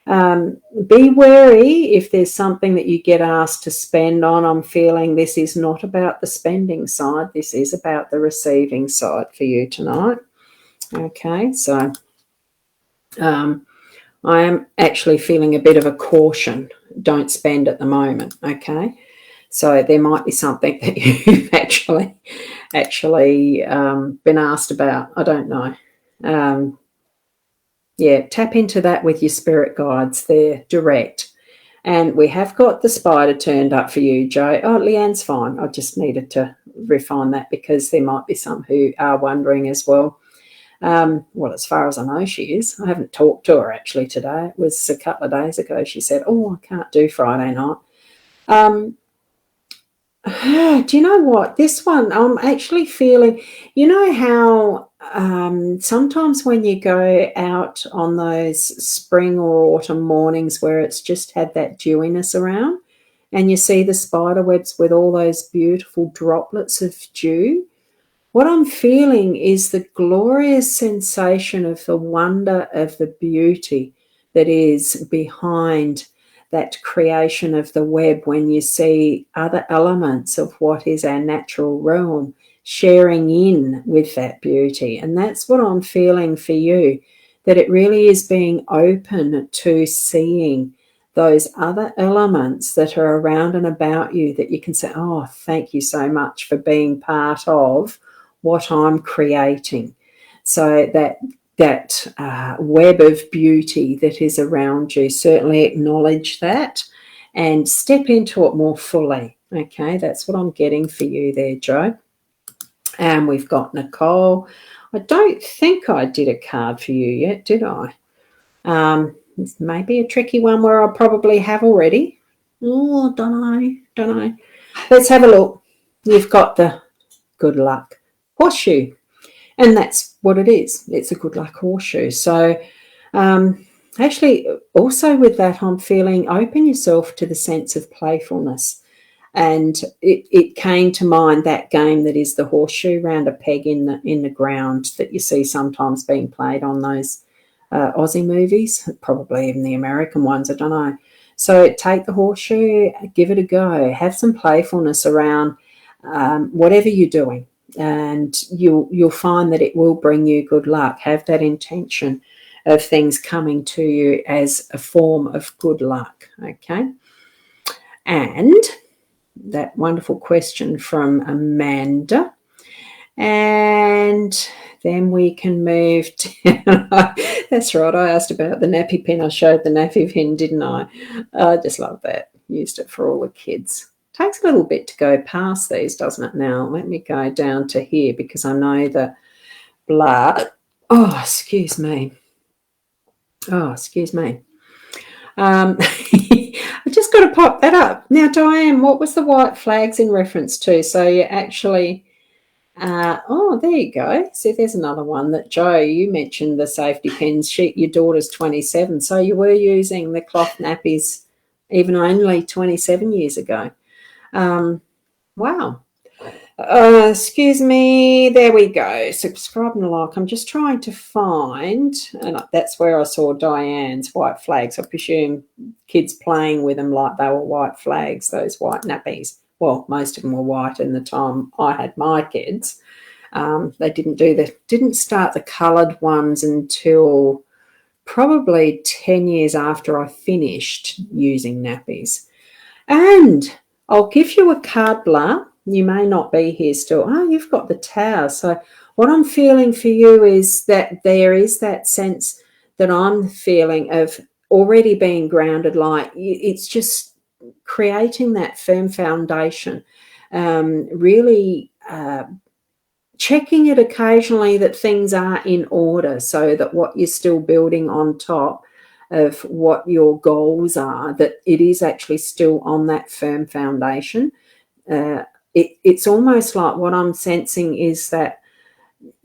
be wary if there's something that you get asked to spend on. I'm feeling this is not about the spending side. This is about the receiving side for you tonight. Okay, so I am actually feeling a bit of a caution. Don't spend at the moment, okay? So there might be something that you've actually been asked about. I don't know. Yeah, tap into that with your spirit guides. They're direct. And we have got the spider turned up for you, Joe. Oh, Leanne's fine. I just needed to refine that because there might be some who are wondering as well. Well, as far as I know, she is. I haven't talked to her actually today. It was a couple of days ago. She said, oh, I can't do Friday night. Do you know what? This one, I'm actually feeling, you know how sometimes when you go out on those spring or autumn mornings where it's just had that dewiness around and you see the spider webs with all those beautiful droplets of dew, what I'm feeling is the glorious sensation of the wonder of the beauty that is behind that creation of the web when you see other elements of what is our natural realm sharing in with that beauty. And that's what I'm feeling for you, that it really is being open to seeing those other elements that are around and about you, that you can say, oh, thank you so much for being part of what I'm creating. So that web of beauty that is around you, certainly acknowledge that and step into it more fully. Okay, that's what I'm getting for you there, Joe. And we've got Nicole. I don't think I did a card for you yet, did I? This may be a tricky one where I probably have already. Oh, don't know. Let's have a look. You've got the good luck horseshoe. And that's what it is. It's a good luck horseshoe. So actually, also with that, I'm feeling open yourself to the sense of playfulness. And it came to mind that game that is the horseshoe round a peg in the ground that you see sometimes being played on those Aussie movies, probably even the American ones, I don't know. So take the horseshoe, give it a go, have some playfulness around whatever you're doing, and you'll find that it will bring you good luck. Have that intention of things coming to you as a form of good luck, okay? And that wonderful question from Amanda. And then we can move to, that's right, I asked about the nappy pin. I showed the nappy pin, didn't I? I just love that. Used it for all the kids. Takes a little bit to go past these, doesn't it? Now, let me go down to here because I know that blood. Oh, excuse me. I just got to pop that up. Now, Diane, what was the white flags in reference to? So you actually, oh, there you go. See, there's another one that, Joe, you mentioned the safety pins. Your daughter's 27, so you were using the cloth nappies even only 27 years ago. Wow. Excuse me. There we go. Subscribe and like. I'm just trying to find, and that's where I saw Diane's white flags. I presume kids playing with them like they were white flags, those white nappies. Well, most of them were white in the time I had my kids. They didn't start the coloured ones until probably 10 years after I finished using nappies. And I'll give you a card, Blah. You may not be here still. Oh, you've got the Tower. So what I'm feeling for you is that there is that sense that I'm feeling of already being grounded, like it's just creating that firm foundation, really checking it occasionally that things are in order so that what you're still building on top of what your goals are, that it is actually still on that firm foundation. It's almost like what I'm sensing is that,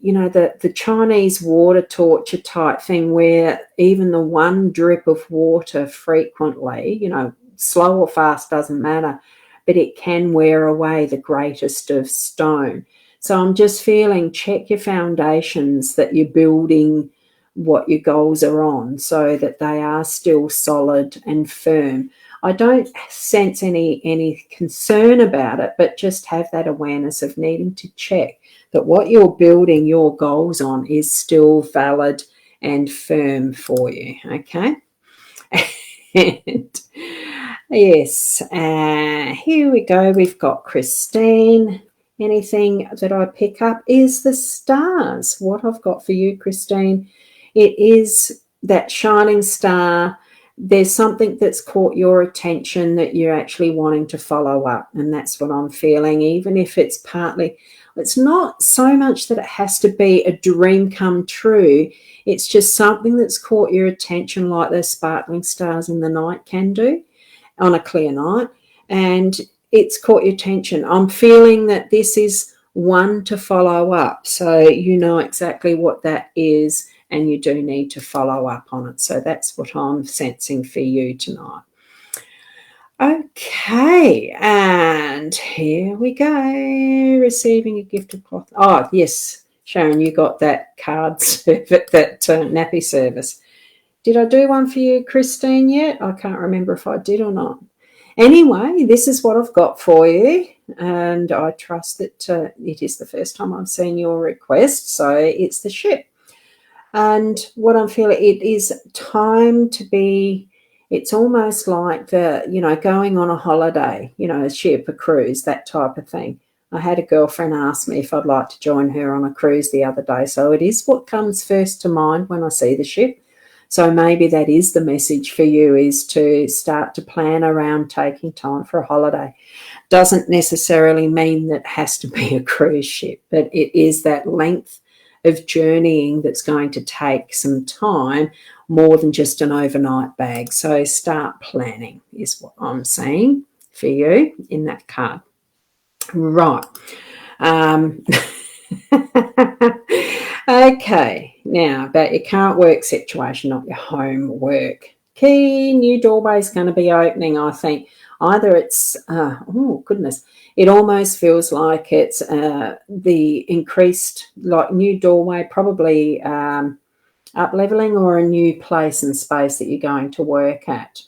you know, the Chinese water torture type thing where even the one drip of water frequently, you know, slow or fast doesn't matter, but it can wear away the greatest of stone. So I'm just feeling, check your foundations that you're building what your goals are on so that they are still solid and firm. I don't sense any concern about it, but just have that awareness of needing to check that what you're building your goals on is still valid and firm for you, okay? And yes, here we go. We've got Christine. Anything that I pick up is the stars. What I've got for you, Christine, it is that shining star. There's something that's caught your attention that you're actually wanting to follow up, and that's what I'm feeling, even if it's partly, it's not so much that it has to be a dream come true. It's just something that's caught your attention like those sparkling stars in the night can do on a clear night, and it's caught your attention. I'm feeling that this is one to follow up, so you know exactly what that is and you do need to follow up on it. So that's what I'm sensing for you tonight. Okay, and here we go. Receiving a gift of cloth. Oh, yes, Sharon, you got that card service, that nappy service. Did I do one for you, Christine, yet? I can't remember if I did or not. Anyway, this is what I've got for you, and I trust that it is the first time I've seen your request, so it's the ship. And what I'm feeling, it is time to be, it's almost like going on a holiday, a ship, a cruise, that type of thing. I had a girlfriend ask me if I'd like to join her on a cruise the other day, so it is what comes first to mind when I see the ship. So maybe that is the message for you, is to start to plan around taking time for a holiday. Doesn't necessarily mean that it has to be a cruise ship, but it is that length of journeying that's going to take some time, more than just an overnight bag. So start planning is what I'm saying for you in that card. Right. Okay, now about your current work situation, not your home work. Key new doorway is going to be opening, I think. Either it's, oh goodness, it almost feels like it's the increased, like new doorway, probably up leveling, or a new place and space that you're going to work at.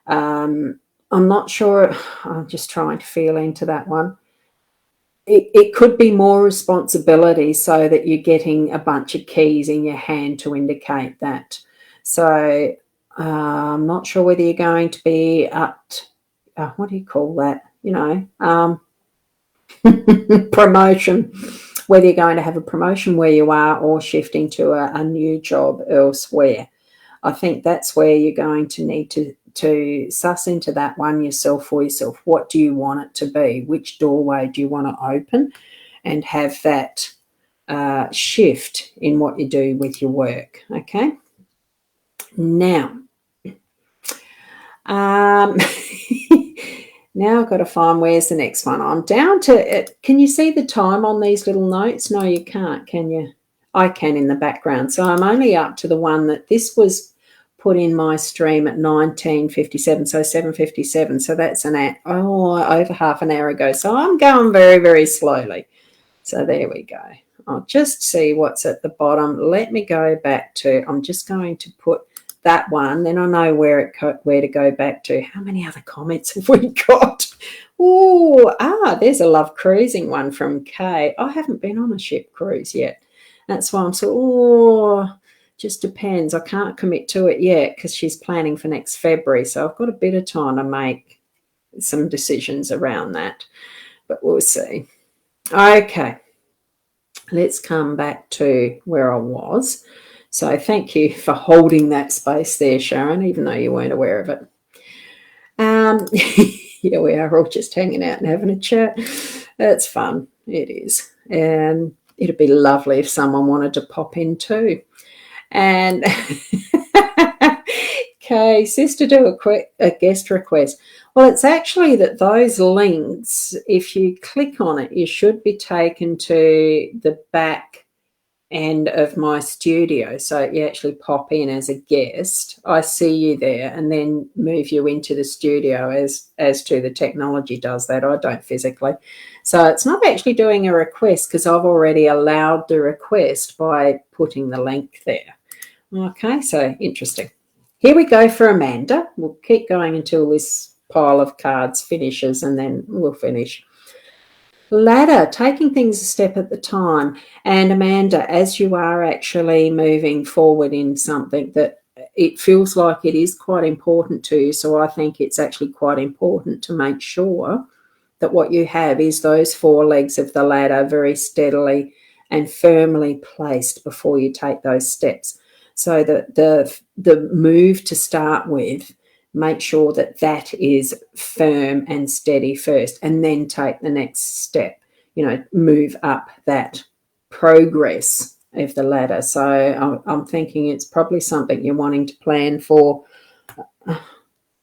I'm not sure. I'm just trying to feel into that one. It could be more responsibility, so that you're getting a bunch of keys in your hand to indicate that. So I'm not sure whether you're going to be what do you call that? Promotion, whether you're going to have a promotion where you are, or shifting to a new job elsewhere. I think that's where you're going to need to suss into that one yourself for yourself. What do you want it to be? Which doorway do you want to open, and have that shift in what you do with your work? Okay. Now, now I've got to find where's the next one. I'm down to it. Can you see the time on these little notes? No, you can't, can you? I can in the background. So I'm only up to the one that this was put in my stream at 19:57, so 7:57. So that's over half an hour ago. So I'm going very, very slowly. So there we go. I'll just see what's at the bottom. Let me go back to, I'm just going to put that one, then I know where to go back to. How many other comments have we got? There's a love cruising one from Kay. I haven't been on a ship cruise yet. That's why I'm just depends. I can't commit to it yet because she's planning for next February. So I've got a bit of time to make some decisions around that, but we'll see. Okay, let's come back to where I was. So thank you for holding that space there, Sharon, even though you weren't aware of it. Yeah, we are all just hanging out and having a chat. It's fun. It is. And it'd be lovely if someone wanted to pop in too. And okay, sister, do a guest request. Well, it's actually that those links, if you click on it, you should be taken to the back end of my studio. So you actually pop in as a guest. I see you there, and then move you into the studio as to the technology does that. I don't physically. So it's not actually doing a request because I've already allowed the request by putting the link there. Okay, so interesting. Here we go for Amanda. We'll keep going until this pile of cards finishes, and then we'll finish. Ladder, taking things a step at the time. And Amanda, as you are actually moving forward in something that it feels like it is quite important to you, so I think it's actually quite important to make sure that what you have is those 4 legs of the ladder very steadily and firmly placed before you take those steps. So that the move to start with, make sure that that is firm and steady first, and then take the next step, move up that progress of the ladder. So I'm thinking it's probably something you're wanting to plan for. I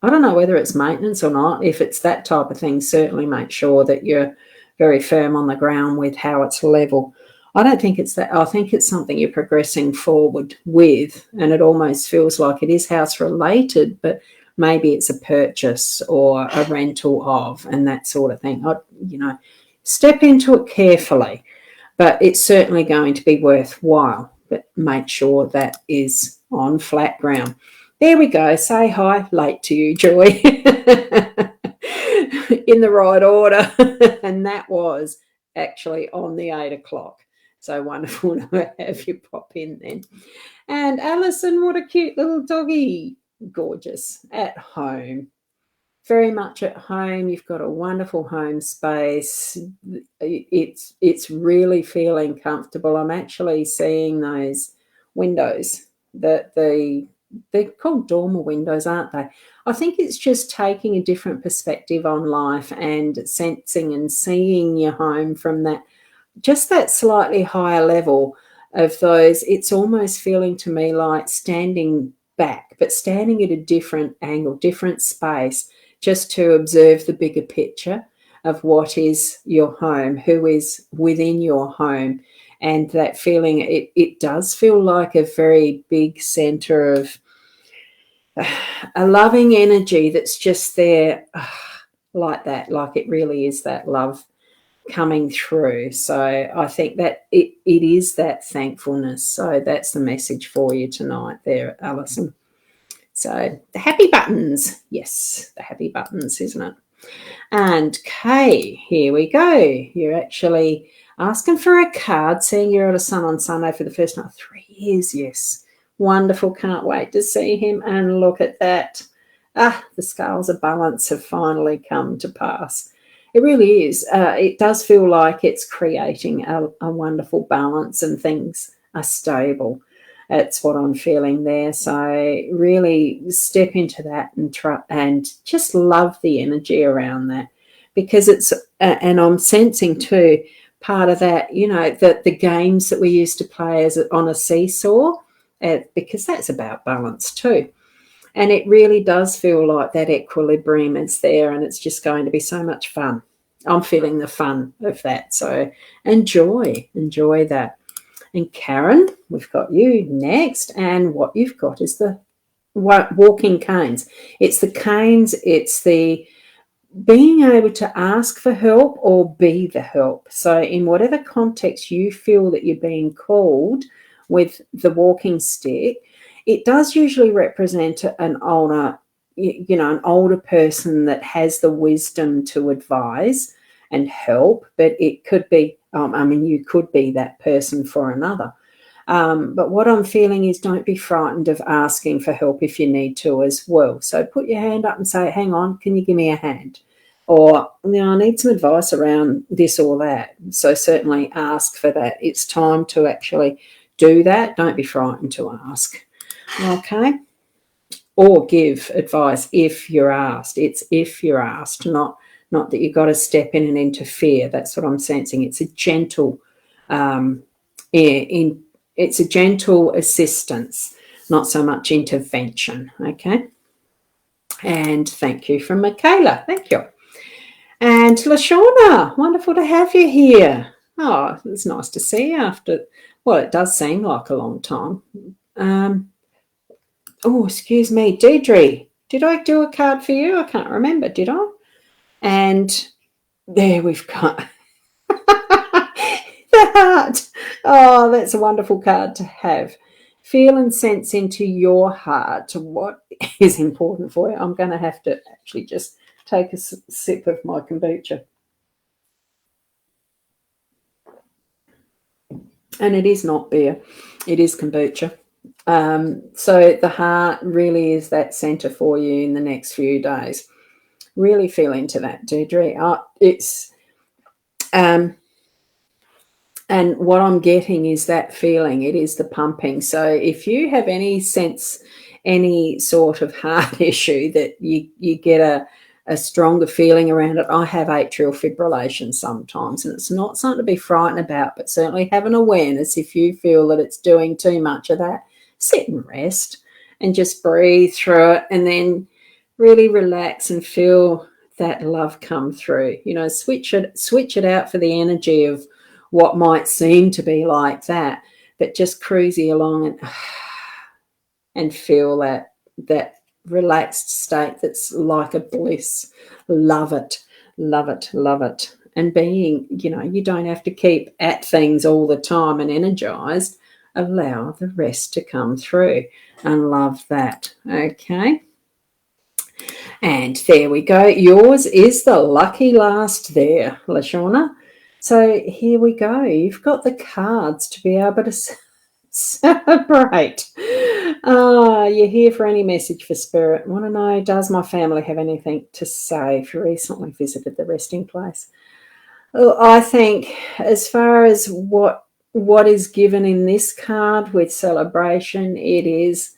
don't know whether it's maintenance or not. If it's that type of thing, certainly make sure that you're very firm on the ground with how it's level. I don't think it's that. I think it's something you're progressing forward with, and it almost feels like it is house related, but maybe it's a purchase or a rental of, and that sort of thing. Step into it carefully, but it's certainly going to be worthwhile. But make sure that is on flat ground. There we go. Say hi, late to you, Joy. In the right order. And that was actually on the 8 o'clock. So wonderful to have you pop in then. And Alison, what a cute little doggy. Gorgeous. At home. Very much at home. You've got a wonderful home space. It's really feeling comfortable. I'm actually seeing those windows that they're called dormer windows, aren't they? I think it's just taking a different perspective on life and sensing and seeing your home from that, just that slightly higher level of those. It's almost feeling to me like standing back, but standing at a different angle, different space, just to observe the bigger picture of what is your home, who is within your home. And that feeling, it does feel like a very big center of a loving energy that's just there like that, like it really is that love coming through. So I think that it is that thankfulness. So that's the message for you tonight there, Alison. So the happy buttons. Yes, the happy buttons, isn't it? And Kay, here we go. You're actually asking for a card, seeing you're at a Sun on Sunday for the first time. 3 years, yes. Wonderful. Can't wait to see him. And look at that. The scales of balance have finally come to pass. It really is. It does feel like it's creating a wonderful balance and things are stable. That's what I'm feeling there. So really step into that and just love the energy around that, because it's and I'm sensing too part of that, the games that we used to play as on a seesaw, because that's about balance too. And it really does feel like that equilibrium is there, and it's just going to be so much fun. I'm feeling the fun of that. So enjoy that. And Karen, we've got you next. And what you've got is the walking canes. It's the canes. It's the being able to ask for help or be the help. So in whatever context you feel that you're being called with the walking stick, it does usually represent an older person that has the wisdom to advise and help, but it could be, you could be that person for another. But what I'm feeling is don't be frightened of asking for help if you need to as well. So put your hand up and say, hang on, can you give me a hand? Or, I need some advice around this or that. So certainly ask for that. It's time to actually do that. Don't be frightened to ask. Okay? Or give advice if you're asked. It's if you're asked, not that you've got to step in and interfere. That's what I'm sensing. It's a gentle it's a gentle assistance, not so much intervention. Okay? And thank you from Michaela. Thank you. And Lashawna, wonderful to have you here. Oh, it's nice to see you after, well, it does seem like a long time. Excuse me, Deirdre, did I do a card for you? I can't remember, did I? And there we've got the heart. Oh, that's a wonderful card to have. Feel and sense into your heart what is important for you. I'm going to have to actually just take a sip of my kombucha. And it is not beer. It is kombucha. So the heart really is that center for you in the next few days. Really feel into that, Deirdre. And what I'm getting is that feeling. It is the pumping. So if you have any sort of heart issue that you get a stronger feeling around it. I have atrial fibrillation sometimes, and it's not something to be frightened about, but certainly have an awareness if you feel that it's doing too much of that. Sit and rest and just breathe through it, and then really relax and feel that love come through. Switch it out for the energy of what might seem to be like that, but just cruising along and feel that relaxed state that's like a bliss. Love it, love it, love it. And being, you don't have to keep at things all the time and energized. allow the rest to come through. And love that. Okay. And there we go. Yours is the lucky last there, Lashawna. So here we go. You've got the cards to be able to celebrate. You're here for any message for Spirit. Want to know, does my family have anything to say if you recently visited the resting place? Well, I think as far as what is given in this card with celebration, it is,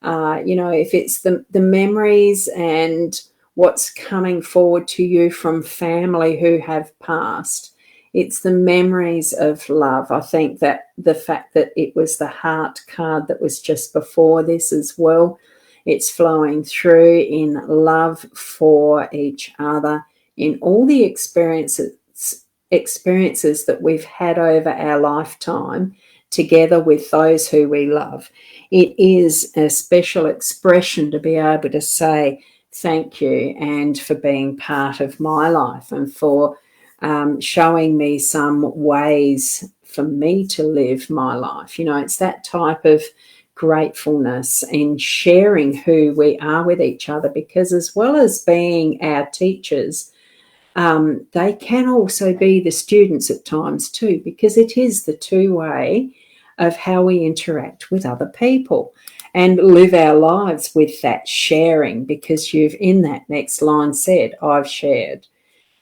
if it's the memories and what's coming forward to you from family who have passed, it's the memories of love. I think that the fact that it was the heart card that was just before this as well, it's flowing through in love for each other, in all the experiences that we've had over our lifetime together with those who we love. It is a special expression to be able to say thank you and for being part of my life and for showing me some ways for me to live my life. It's that type of gratefulness in sharing who we are with each other, because as well as being our teachers, they can also be the students at times too, because it is the two-way of how we interact with other people and live our lives with that sharing, because you've in that next line said, I've shared.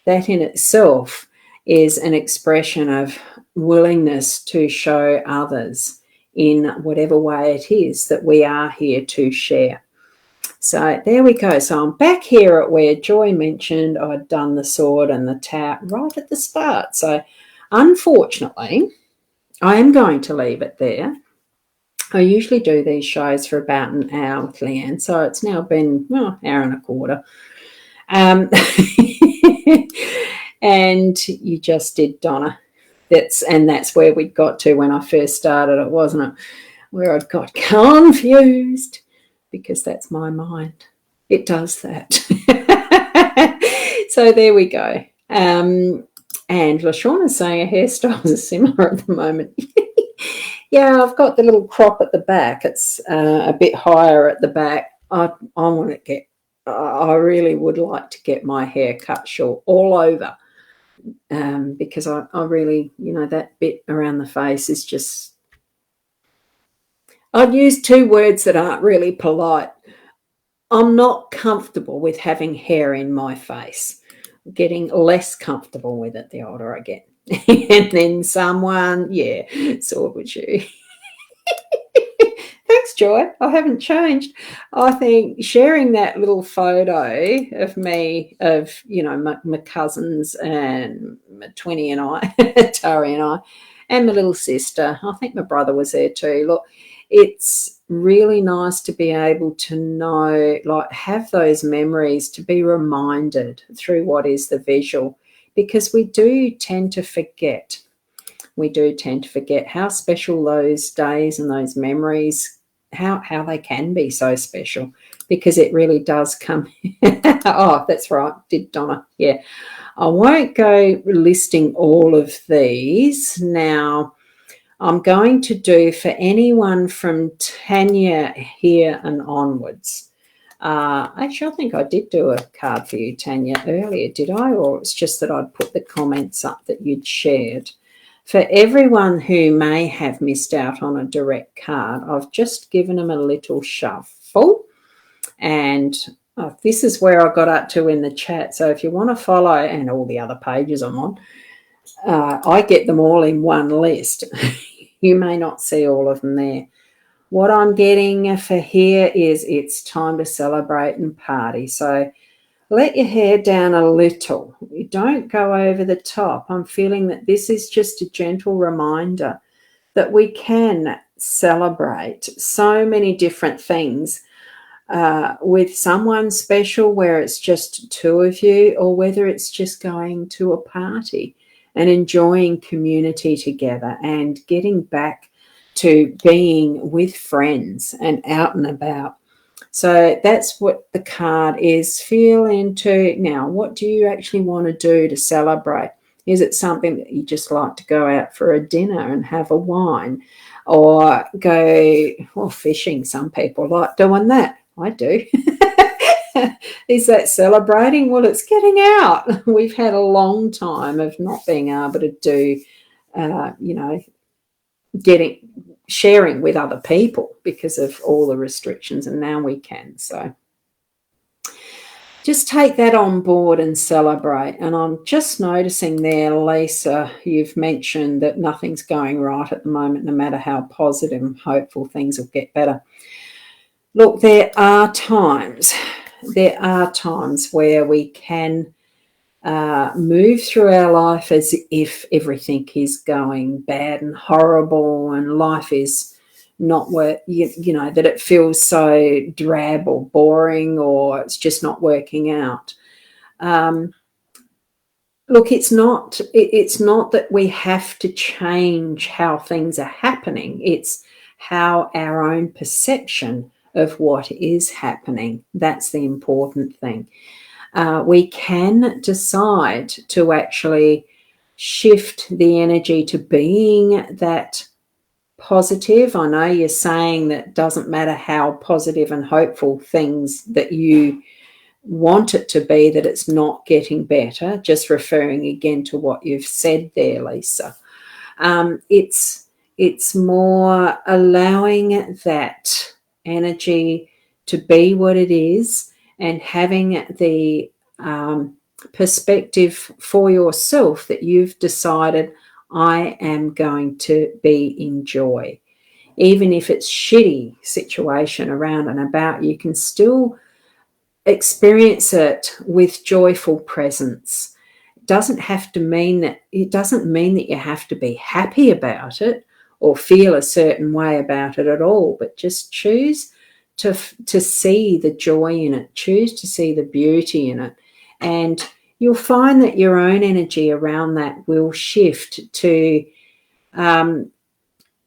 That in itself is an expression of willingness to show others in whatever way it is that we are here to share. So there we go. So I'm back here at where Joy mentioned I'd done the sword and the tower right at the start. So unfortunately, I am going to leave it there. I usually do these shows for about an hour with Leanne, so it's now been an hour and a quarter. And you just did Donna. That's where we got to when I first started it, wasn't it? Where I'd got confused, because that's my mind. It does that. So there we go. And Lashawna's saying her hairstyles are similar at the moment. Yeah, I've got the little crop at the back. It's a bit higher at the back. I really would like to get my hair cut short all over, because I really, that bit around the face is just, I'd use two words that aren't really polite. I'm not comfortable with having hair in my face. I'm getting less comfortable with it the older I get. And then someone, so would you. Thanks, Joy. I haven't changed. I think sharing that little photo of me, of, my cousins and my Twinny and I, Tari and I, and my little sister. I think my brother was there too. Look, it's really nice to be able to know, have those memories, to be reminded through what is the visual, because we do tend to forget. We do tend to forget how special those days and those memories, how they can be so special, because it really does come. Oh, that's right. Did Donna. Yeah. I won't go listing all of these now. I'm going to do for anyone from Tanya here and onwards. Actually, I think I did do a card for you, Tanya, earlier, did I? Or it's just that I'd put the comments up that you'd shared. For everyone who may have missed out on a direct card, I've just given them a little shuffle. And this is where I got up to in the chat. So if you want to follow, and all the other pages I'm on, I get them all in one list. You may not see all of them there. What I'm getting for here is it's time to celebrate and party. So let your hair down a little. You don't go over the top. I'm feeling that this is just a gentle reminder that we can celebrate so many different things with someone special, where it's just two of you, or whether it's just going to a party and enjoying community together and getting back to being with friends and out and about. So that's what the card is. Feel into now, what do you actually want to do to celebrate? Is it something that you just like to go out for a dinner and have a wine? or go, well, fishing. Some people like doing that. I do. Is that celebrating? Well, it's getting out. We've had a long time of not being able to do, you know, sharing with other people because of all the restrictions, and now we can. So just take that on board and celebrate. And I'm just noticing there, Lisa, you've mentioned that nothing's going right at the moment, no matter how positive and hopeful things will get better. Look, there are times where we can move through our life as if everything is going bad and horrible, and life is not worth, you know, that it feels so drab or boring, or it's just not working out. Look, it's not that we have to change how things are happening. It's how our own perception of what is happening. That's the important thing. We can decide to actually shift the energy to being that positive. I know you're saying that it doesn't matter how positive and hopeful things that you want it to be, that it's not getting better. Just referring again to what you've said there, Lisa. It's more allowing that energy to be what it is, and having the perspective for yourself that you've decided, I am going to be in joy. Even if it's shitty situation around and about, you can still experience it with joyful presence. It doesn't mean that you have to be happy about it or feel a certain way about it at all, but just choose to see the joy in it, choose to see the beauty in it, and you'll find that your own energy around that will shift to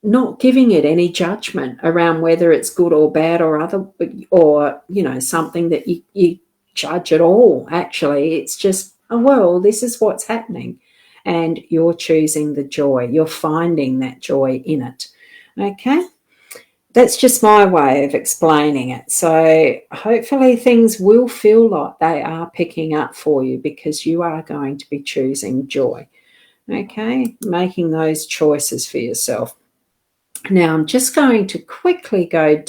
not giving it any judgment around whether it's good or bad or you know, something that you judge at all. Actually, it's just, oh, well, this is what's happening, and you're choosing the joy. You're finding that joy in it. Okay? That's just my way of explaining it. So hopefully things will feel like they are picking up for you, because you are going to be choosing joy. Okay? Making those choices for yourself. Now I'm just going to quickly go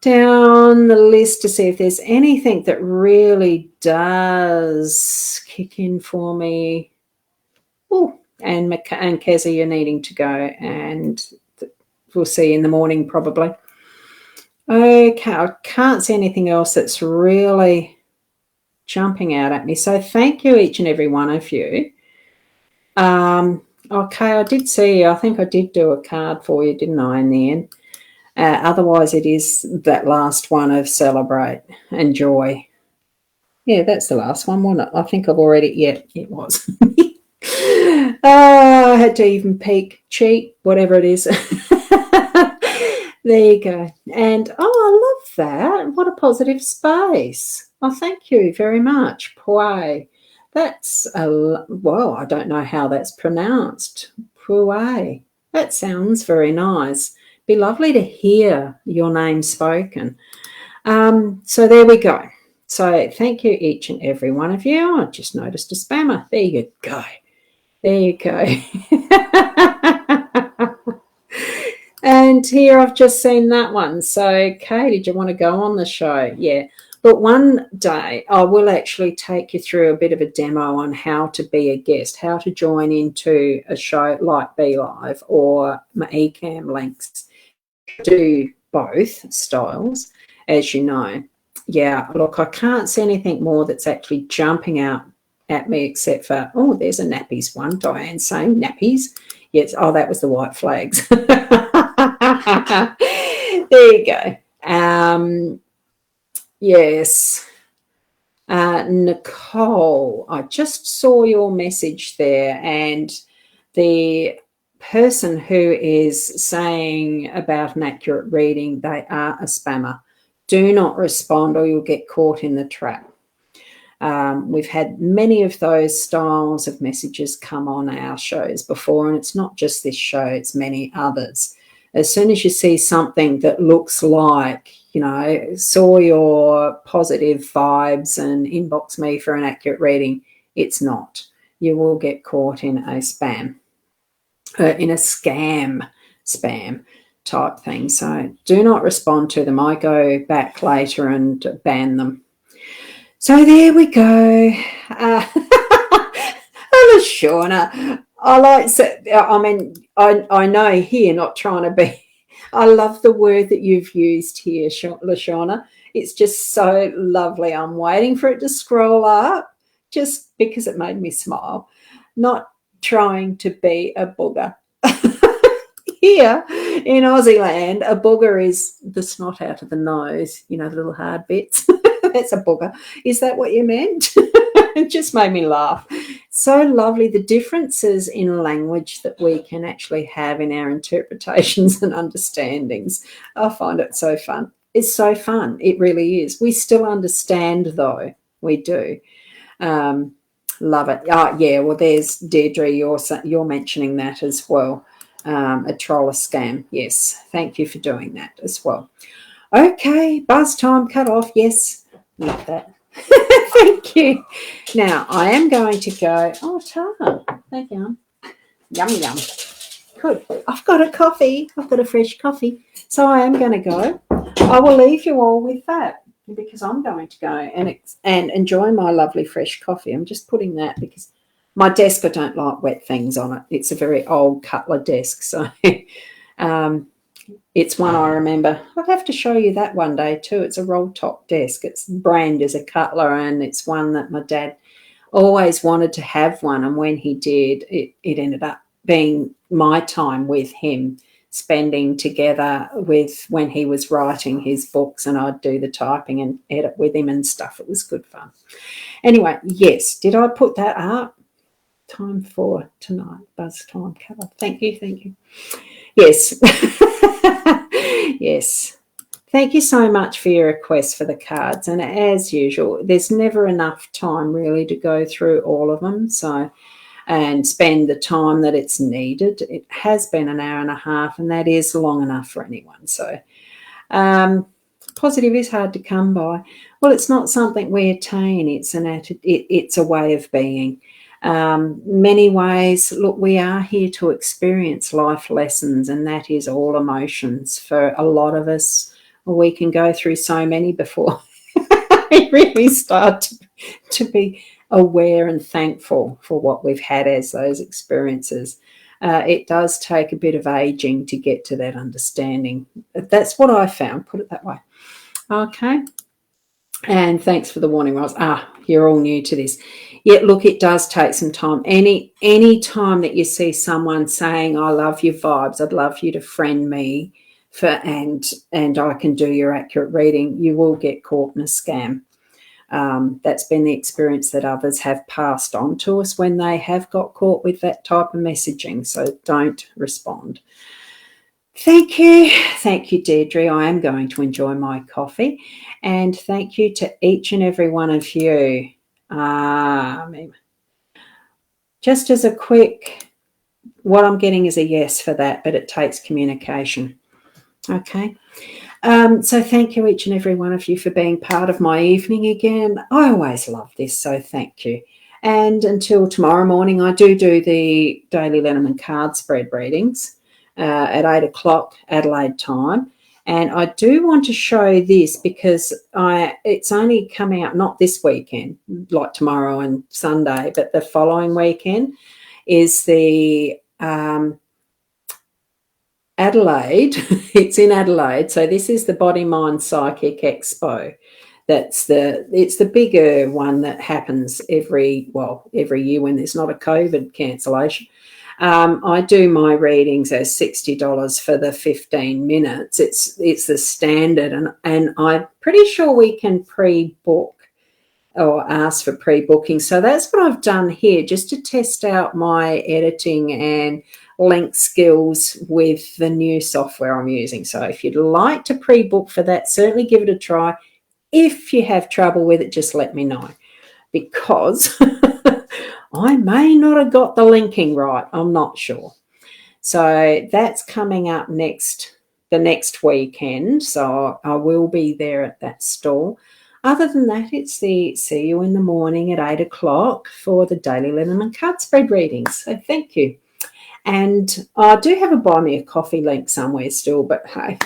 down the list to see if there's anything that really does kick in for me. Oh, and Keza, you're needing to go, and we'll see you in the morning probably. Okay, I can't see anything else that's really jumping out at me. So thank you, each and every one of you. Okay, I did see, I think I did do a card for you, didn't I, in the end? Otherwise, it is that last one of celebrate and joy. Yeah, that's the last one, wasn't it? I think I've already, yeah, it was. I had to even cheat, whatever it is. There you go. And, I love that. What a positive space. Oh, thank you very much. Pui. That's, well, I don't know how that's pronounced. Pui. That sounds very nice. Be lovely to hear your name spoken. So there we go. So thank you, each and every one of you. I just noticed a spammer. There you go. There you go. And here I've just seen that one. So, Kay, did you want to go on the show? Yeah. But one day I will actually take you through a bit of a demo on how to be a guest, how to join into a show like Be Live or my eCam links. Do both styles, as you know. Yeah, look, I can't see anything more that's actually jumping out at me except for, oh, there's a nappies one. Diane saying nappies. Yes, oh, that was the white flags. There you go. Yes. Nicole, I just saw your message there, and the person who is saying about an accurate reading, they are a spammer. Do not respond or you'll get caught in the trap. We've had many of those styles of messages come on our shows before, and it's not just this show, it's many others. As soon as you see something that looks like, saw your positive vibes and inbox me for an accurate reading, it's not. You will get caught in a spam, in a scam spam type thing. So do not respond to them. I go back later and ban them. So there we go. Shauna, I know here, not trying to be, I love the word that you've used here, Lashana. It's just so lovely. I'm waiting for it to scroll up just because it made me smile. Not trying to be a booger. Here in Aussie land, a booger is the snot out of the nose, the little hard bits. That's a booger. Is that what you meant? It just made me laugh. So lovely, the differences in language that we can actually have in our interpretations and understandings. I find it so fun. It's so fun. It really is. We still understand, though. We do. Love it. Yeah, well, there's Deirdre. You're mentioning that as well. A troll, a scam. Yes, thank you for doing that as well. Okay, buzz time cut off. Yes, love that. Thank you. Now, I am going to go. Oh, Tara, thank you. Yum, yum. Good. I've got a coffee. I've got a fresh coffee. So I am going to go. I will leave you all with that because I'm going to go and enjoy my lovely fresh coffee. I'm just putting that because my desk, I don't like wet things on it. It's a very old Cutler desk. So it's one I remember. I'll have to show you that one day too. It's a roll top desk. It's branded as a Cutler, and it's one that my dad always wanted to have one. And when he did, it ended up being my time with him, spending together with when he was writing his books, and I'd do the typing and edit with him and stuff. It was good fun. Anyway, yes, did I put that up? Time for tonight, buzz time cover. Thank you. Yes. Yes. Thank you so much for your request for the cards. And as usual, there's never enough time really to go through all of them. So, and spend the time that it's needed. It has been an hour and a half, and that is long enough for anyone. So, positive is hard to come by. Well, it's not something we attain. It's it's a way of being. Many ways, look, we are here to experience life lessons, and that is all emotions. For a lot of us, we can go through so many before we really start to be aware and thankful for what we've had as those experiences. It does take a bit of aging to get to that understanding. That's what I found, put it that way. Okay. And thanks for the warning, Ross. You're all new to this. Yeah, look, it does take some time. Any time that you see someone saying, I love your vibes, I'd love you to friend me and I can do your accurate reading, you will get caught in a scam. That's been the experience that others have passed on to us when they have got caught with that type of messaging. So don't respond. Thank you, Deirdre. I am going to enjoy my coffee. And thank you to each and every one of you. Just as a quick, what I'm getting is a yes for that, but it takes communication. Okay. So thank you, each and every one of you, for being part of my evening again. I always love this, so thank you. And until tomorrow morning, I do the daily Lenormand card spread readings at 8 o'clock Adelaide time. And I do want to show this because it's only coming out not this weekend, like tomorrow and Sunday, but the following weekend is the Adelaide. It's in Adelaide. So this is the Body Mind Psychic Expo. It's the bigger one that happens every year when there's not a COVID cancellation. I do my readings as $60 for the 15 minutes. It's the standard, and I'm pretty sure we can pre-book or ask for pre-booking. So that's what I've done here, just to test out my editing and link skills with the new software I'm using. So if you'd like to pre-book for that, certainly give it a try. If you have trouble with it, just let me know. because I may not have got the linking right. I'm not sure. So that's coming up the next weekend. So I will be there at that stall. Other than that, it's the see you in the morning at 8 o'clock for the Daily Liniment card spread readings. So thank you. And I do have a buy me a coffee link somewhere still, but hey,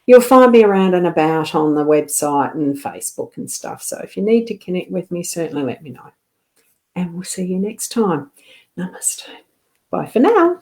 you'll find me around and about on the website and Facebook and stuff. So if you need to connect with me, certainly let me know. And we'll see you next time. Namaste. Bye for now.